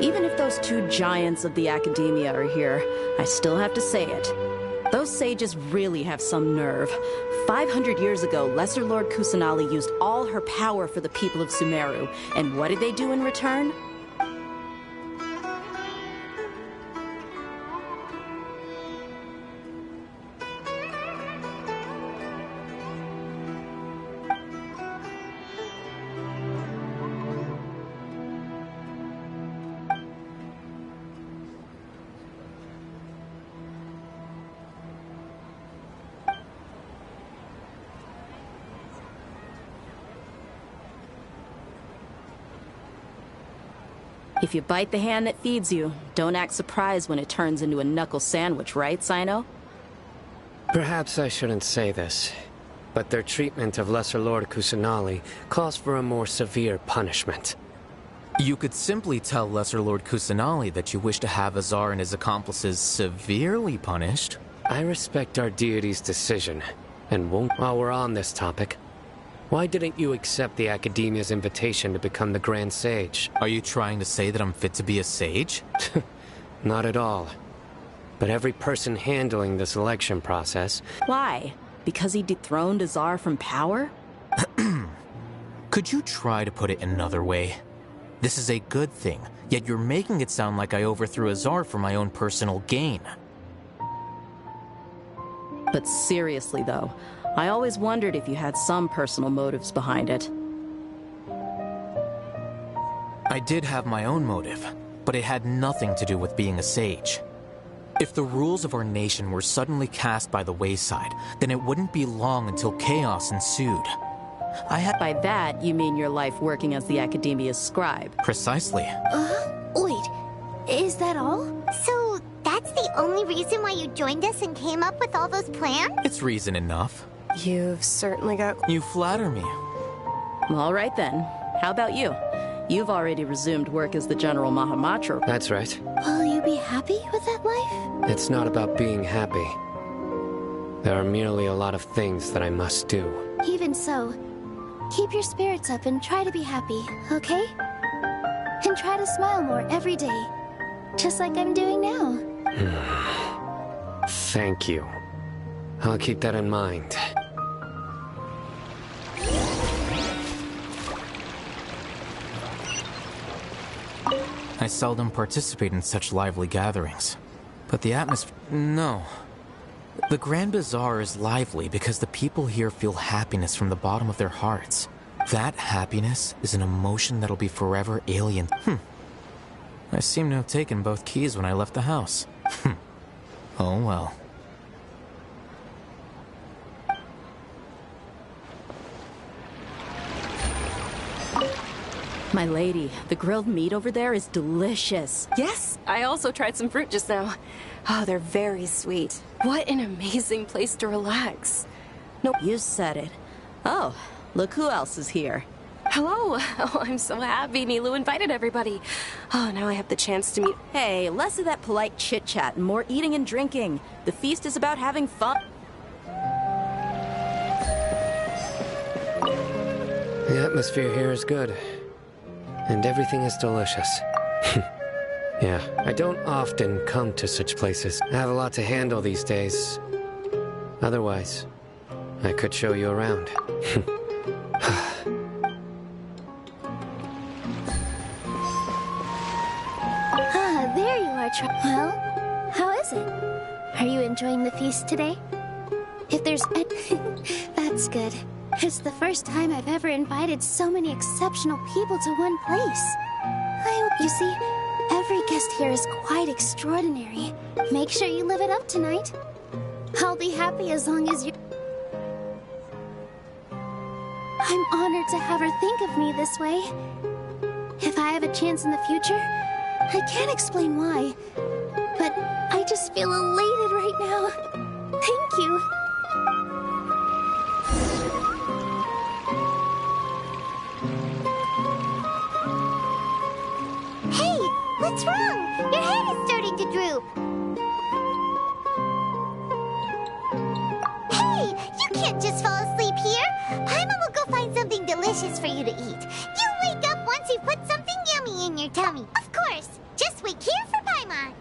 Even if those two giants of the academia are here, I still have to say it. Those sages really have some nerve. 500 years ago, Lesser Lord Kusanali used all her power for the people of Sumeru. And what did they do in return? If you bite the hand that feeds you, don't act surprised when it turns into a knuckle sandwich, right, Sino? Perhaps I shouldn't say this, but their treatment of Lesser Lord Kusanali calls for a more severe punishment. You could simply tell Lesser Lord Kusanali that you wish to have Azar and his accomplices severely punished. I respect our deity's decision, and won't. While we're on this topic, why didn't you accept the Academia's invitation to become the Grand Sage? Are you trying to say that I'm fit to be a sage? Not at all. But every person handling the selection process... Why? Because he dethroned Azar from power? Could you try to put it another way? This is a good thing, yet you're making it sound like I overthrew Azar for my own personal gain. But seriously, though, I always wondered if you had some personal motives behind it. I did have my own motive, but it had nothing to do with being a sage. If the rules of our nation were suddenly cast by the wayside, then it wouldn't be long until chaos ensued. By that, you mean your life working as the Academia's scribe? Precisely. Wait, is that all? So, that's the only reason why you joined us and came up with all those plans? It's reason enough. You've certainly got... You flatter me. All right then. How about you? You've already resumed work as the General Mahamatra. That's right. Will you be happy with that life? It's not about being happy. There are merely a lot of things that I must do. Even so, keep your spirits up and try to be happy, okay? And try to smile more every day, just like I'm doing now. Thank you. I'll keep that in mind. I seldom participate in such lively gatherings. But the atmosphere... No. The Grand Bazaar is lively because the people here feel happiness from the bottom of their hearts. That happiness is an emotion that'll be forever alien. I seem to have taken both keys when I left the house. Oh well. My lady, the grilled meat over there is delicious. Yes, I also tried some fruit just now. Oh, they're very sweet. What an amazing place to relax. Nope, you said it. Oh, look who else is here. Hello. Oh, I'm so happy Nilu invited everybody. Oh, now I have the chance to meet... Hey, less of that polite chit-chat and more eating and drinking. The feast is about having fun. The atmosphere here is good. And everything is delicious. Yeah, I don't often come to such places. I have a lot to handle these days. Otherwise, I could show you around. There you are, Well, how is it? Are you enjoying the feast today? If there's... That's good. It's the first time I've ever invited so many exceptional people to one place. You see, every guest here is quite extraordinary. Make sure you live it up tonight. I'll be happy as long as you... I'm honored to have her think of me this way. If I have a chance in the future, I can't explain why, but I just feel elated right now. Thank you. Hey, what's wrong? Your head is starting to droop. Hey, you can't just fall asleep here. Paimon will go find something delicious for you to eat. You'll wake up once you put something yummy in your tummy. Of course. Just wait here for Paimon.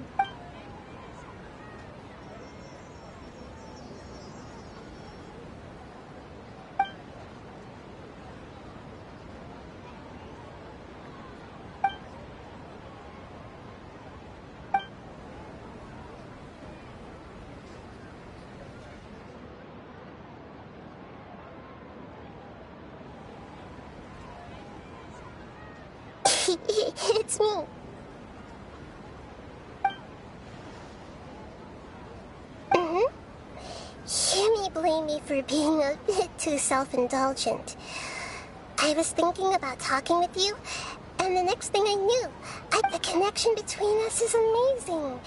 It's me. You may blame me for being a bit too self-indulgent. I was thinking about talking with you, and the next thing I knew, the connection between us is amazing.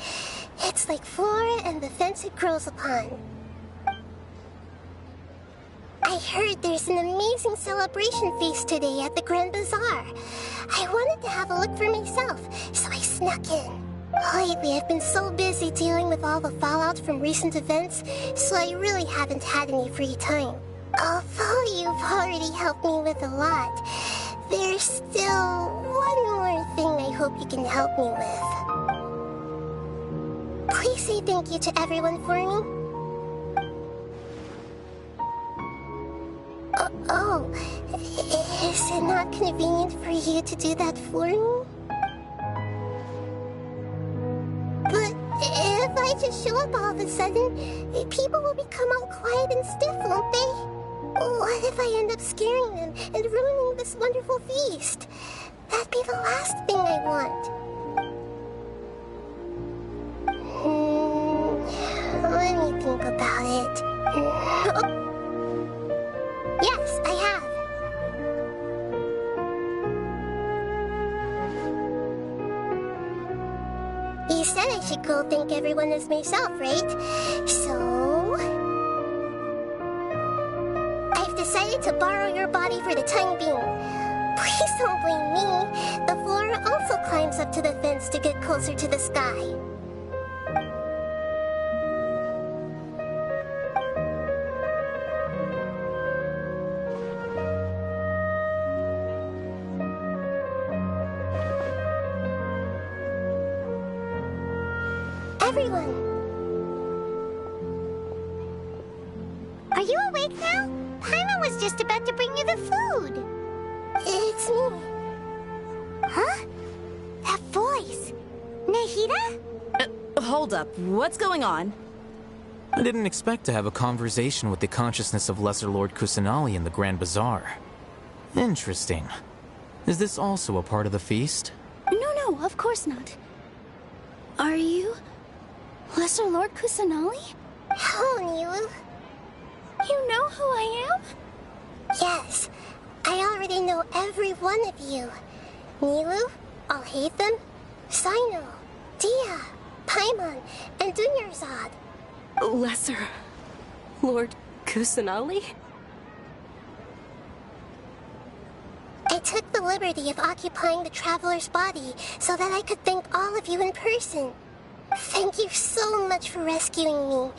It's like flora and the fence it grows upon. I heard there's an amazing celebration feast today at the Grand Bazaar. I wanted to have a look for myself, so I snuck in. Lately, I've been so busy dealing with all the fallout from recent events, so I really haven't had any free time. Although you've already helped me with a lot, there's still one more thing I hope you can help me with. Please say thank you to everyone for me. Oh, is it not convenient for you to do that for me? But if I just show up all of a sudden, people will become all quiet and stiff, won't they? What if I end up scaring them and ruining this wonderful feast? That'd be the last thing I want. Let me think about it. Yes, I have. You said I should go thank everyone as myself, right? So... I've decided to borrow your body for the time being. Please don't blame me. The flora also climbs up to the fence to get closer to the sky. Everyone! Are you awake now? Paimon was just about to bring you the food. It's me. Huh? That voice. Nahida? Hold up. What's going on? I didn't expect to have a conversation with the consciousness of Lesser Lord Kusanali in the Grand Bazaar. Interesting. Is this also a part of the feast? No, of course not. Are you... Lesser Lord Kusanali? Hello, Nilu. You know who I am? Yes, I already know every one of you. Nilu, Alhaitham, Sino, Dia, Paimon, and Dunyarzad. Lesser Lord Kusanali? I took the liberty of occupying the Traveler's body so that I could thank all of you in person. Thank you so much for rescuing me,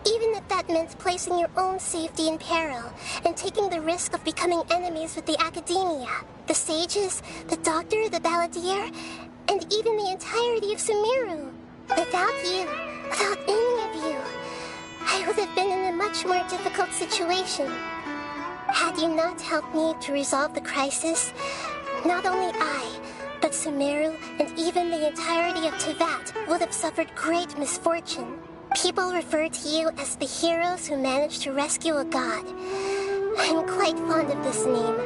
even if that meant placing your own safety in peril and taking the risk of becoming enemies with the Academia, the sages, the doctor, the balladeer, and even the entirety of Sumeru. Without you, without any of you, I would have been in a much more difficult situation. Had you not helped me to resolve the crisis, not only I, but Sumeru and even the entirety of Tevat would have suffered great misfortune. People refer to you as the heroes who managed to rescue a god. I'm quite fond of this name.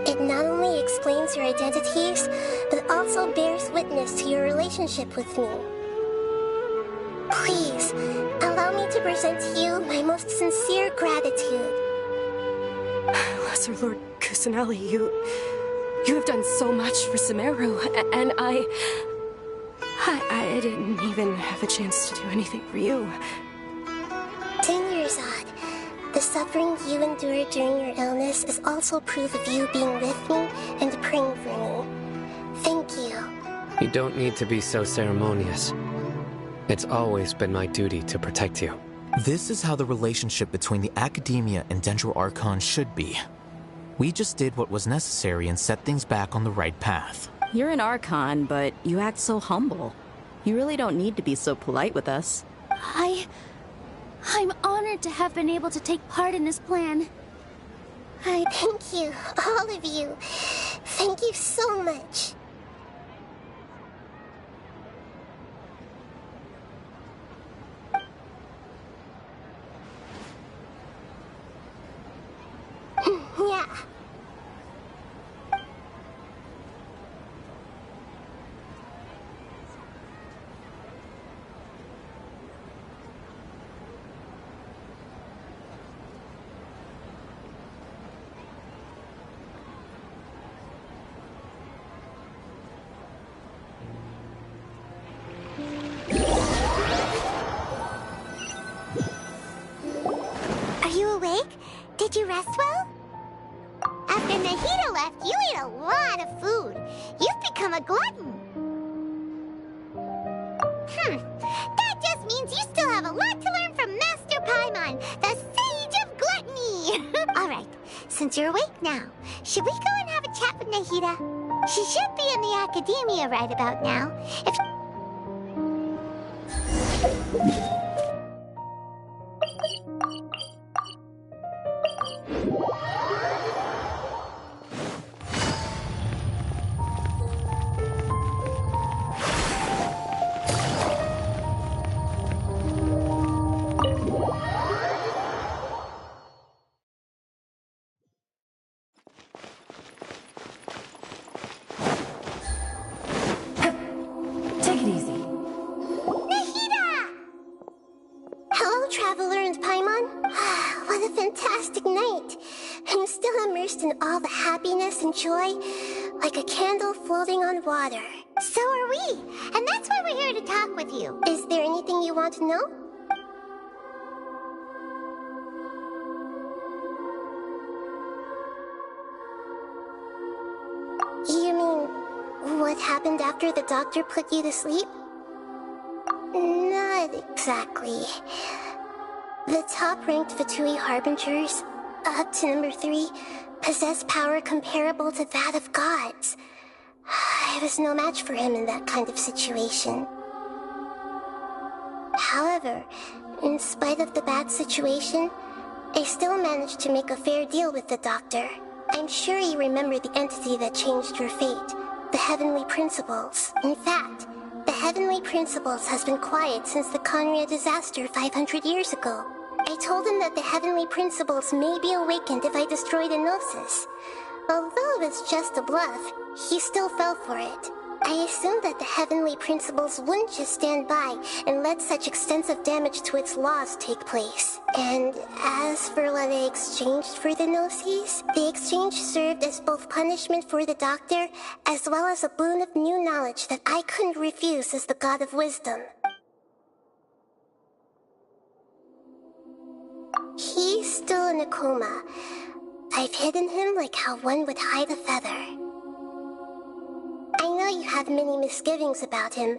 It not only explains your identities, but also bears witness to your relationship with me. Please, allow me to present to you my most sincere gratitude. Lesser Lord Kusanali, you have done so much for Sumeru, and I didn't even have a chance to do anything for you. 10 years odd. The suffering you endured during your illness is also proof of you being with me and praying for me. Thank you. You don't need to be so ceremonious. It's always been my duty to protect you. This is how the relationship between the Academia and Dendro Archon should be. We just did what was necessary and set things back on the right path. You're an Archon, but you act so humble. You really don't need to be so polite with us. I'm honored to have been able to take part in this plan. Thank you, all of you. Thank you so much. Yeah. Are you awake? Did you rest well? After Nahida left, you ate a lot of food. You've become a glutton. That just means you still have a lot to learn from Master Paimon, the Sage of Gluttony. All right, since you're awake now, should we go and have a chat with Nahida? She should be in the Academia right about now. Take it easy. Nahida! Hello, Traveler and Paimon. What a fantastic night. I'm still immersed in all the happiness and joy, like a candle floating on water. So are we, and that's why we're here to talk with you. Is there anything you want to know? You mean, what happened after the doctor put you to sleep? Not exactly. The top-ranked Fatui Harbingers, up to number 3, possess power comparable to that of gods. I was no match for him in that kind of situation. However, in spite of the bad situation, I still managed to make a fair deal with the doctor. I'm sure you remember the entity that changed your fate, the Heavenly Principles. In fact, the Heavenly Principles has been quiet since the Conria disaster 500 years ago. I told him that the Heavenly Principles may be awakened if I destroy the Gnosis. Although it's just a bluff, he still fell for it. I assumed that the Heavenly Principles wouldn't just stand by and let such extensive damage to its laws take place. And as for what I exchanged for the Gnosis, the exchange served as both punishment for the Doctor, as well as a boon of new knowledge that I couldn't refuse as the God of Wisdom. He's still in a coma. I've hidden him like how one would hide a feather. I know you have many misgivings about him,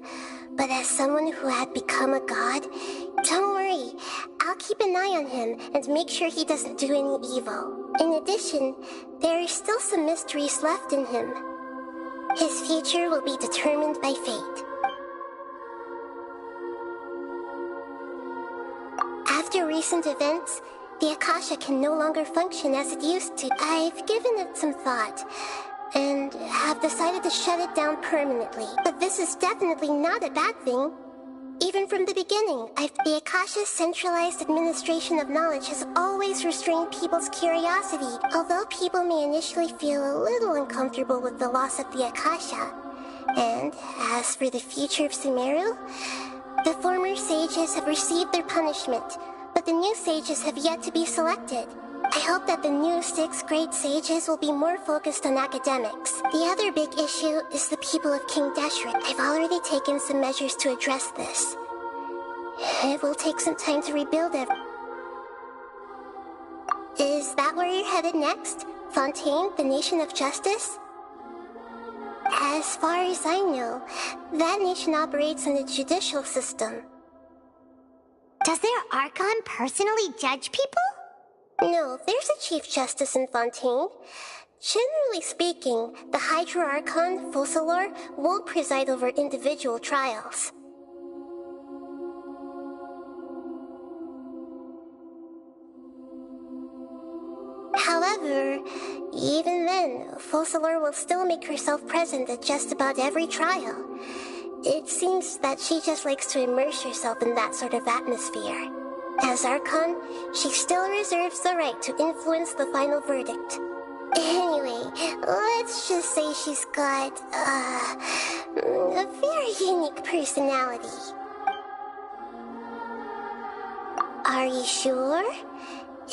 but as someone who had become a god, don't worry. I'll keep an eye on him and make sure he doesn't do any evil. In addition, there are still some mysteries left in him. His future will be determined by fate. After recent events, the Akasha can no longer function as it used to. I've given it some thought, and have decided to shut it down permanently. But this is definitely not a bad thing. Even from the beginning, the Akasha's centralized administration of knowledge has always restrained people's curiosity, although people may initially feel a little uncomfortable with the loss of the Akasha. And as for the future of Sumeru, the former sages have received their punishment, but the new sages have yet to be selected. I hope that the new 6th grade sages will be more focused on academics. The other big issue is the people of King Deshret. I've already taken some measures to address this. It will take some time to rebuild it. Is that where you're headed next? Fontaine, the nation of justice? As far as I know, that nation operates in a judicial system. Does their Archon personally judge people? No, there's a Chief Justice in Fontaine. Generally speaking, the Hydra Archon, Focalor, won't preside over individual trials. However, even then, Focalor will still make herself present at just about every trial. It seems that she just likes to immerse herself in that sort of atmosphere. As Archon, she still reserves the right to influence the final verdict. Anyway, let's just say she's got, a very unique personality. Are you sure?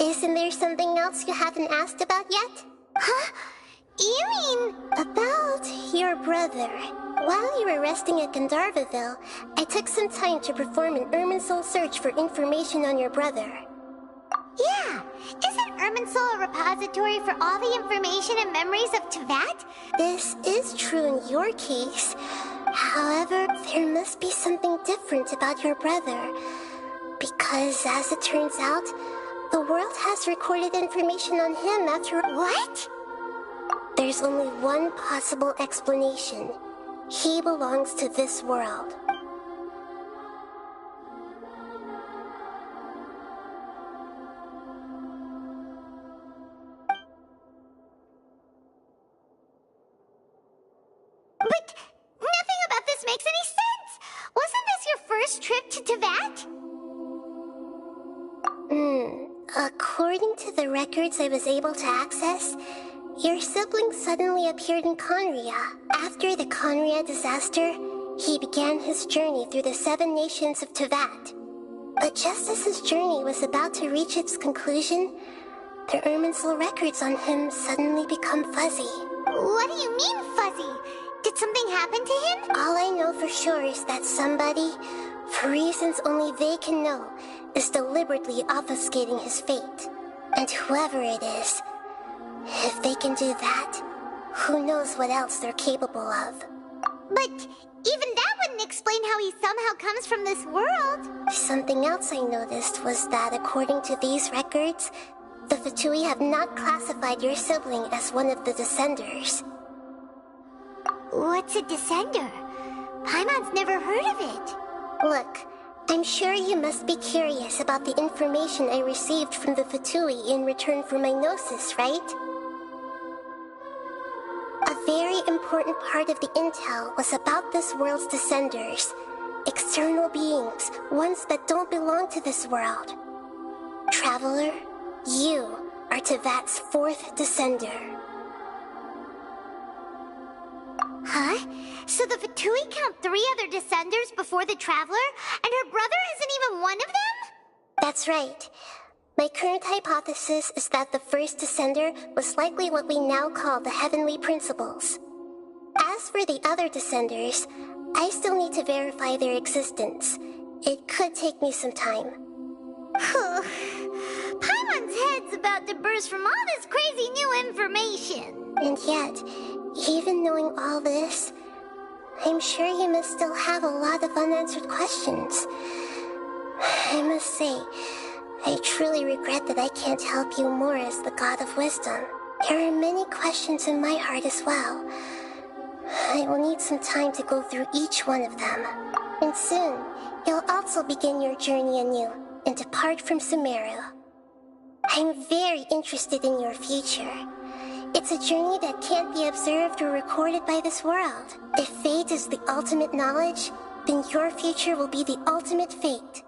Isn't there something else you haven't asked about yet? Huh? You mean... About your brother. While you were resting at Gandharvaville, I took some time to perform an Irminsul search for information on your brother. Yeah! Isn't Irminsul a repository for all the information and memories of Teyvat? This is true in your case. However, there must be something different about your brother. Because, as it turns out, the world has recorded information on him after... What? There's only one possible explanation. He belongs to this world. But nothing about this makes any sense! Wasn't this your first trip to Teyvat? According to the records I was able to access, your sibling suddenly appeared in Conria. After the Conria disaster, he began his journey through the 7 nations of Teyvat. But just as his journey was about to reach its conclusion, the Irminsul records on him suddenly become fuzzy. What do you mean, fuzzy? Did something happen to him? All I know for sure is that somebody, for reasons only they can know, is deliberately obfuscating his fate. And whoever it is, if they can do that, who knows what else they're capable of. But even that wouldn't explain how he somehow comes from this world. Something else I noticed was that according to these records, the Fatui have not classified your sibling as one of the Descenders. What's a Descender? Paimon's never heard of it. Look, I'm sure you must be curious about the information I received from the Fatui in return for my gnosis, right? A very important part of the intel was about this world's Descenders. External beings, ones that don't belong to this world. Traveler, you are Teyvat's 4th Descender. Huh? So the Fatui count 3 other Descenders before the Traveler, and her brother isn't even one of them? That's right. My current hypothesis is that the first Descender was likely what we now call the Heavenly Principles. As for the other Descenders, I still need to verify their existence. It could take me some time. Paimon's head's about to burst from all this crazy new information. And yet, even knowing all this, I'm sure you must still have a lot of unanswered questions. I must say, I truly regret that I can't help you more as the God of Wisdom. There are many questions in my heart as well. I will need some time to go through each one of them. And soon, you'll also begin your journey anew and depart from Sumeru. I'm very interested in your future. It's a journey that can't be observed or recorded by this world. If fate is the ultimate knowledge, then your future will be the ultimate fate.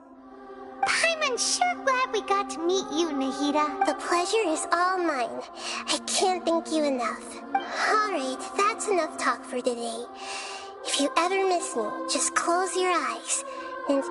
Paimon's sure glad we got to meet you, Nahida. The pleasure is all mine. I can't thank you enough. Alright, that's enough talk for today. If you ever miss me, just close your eyes and...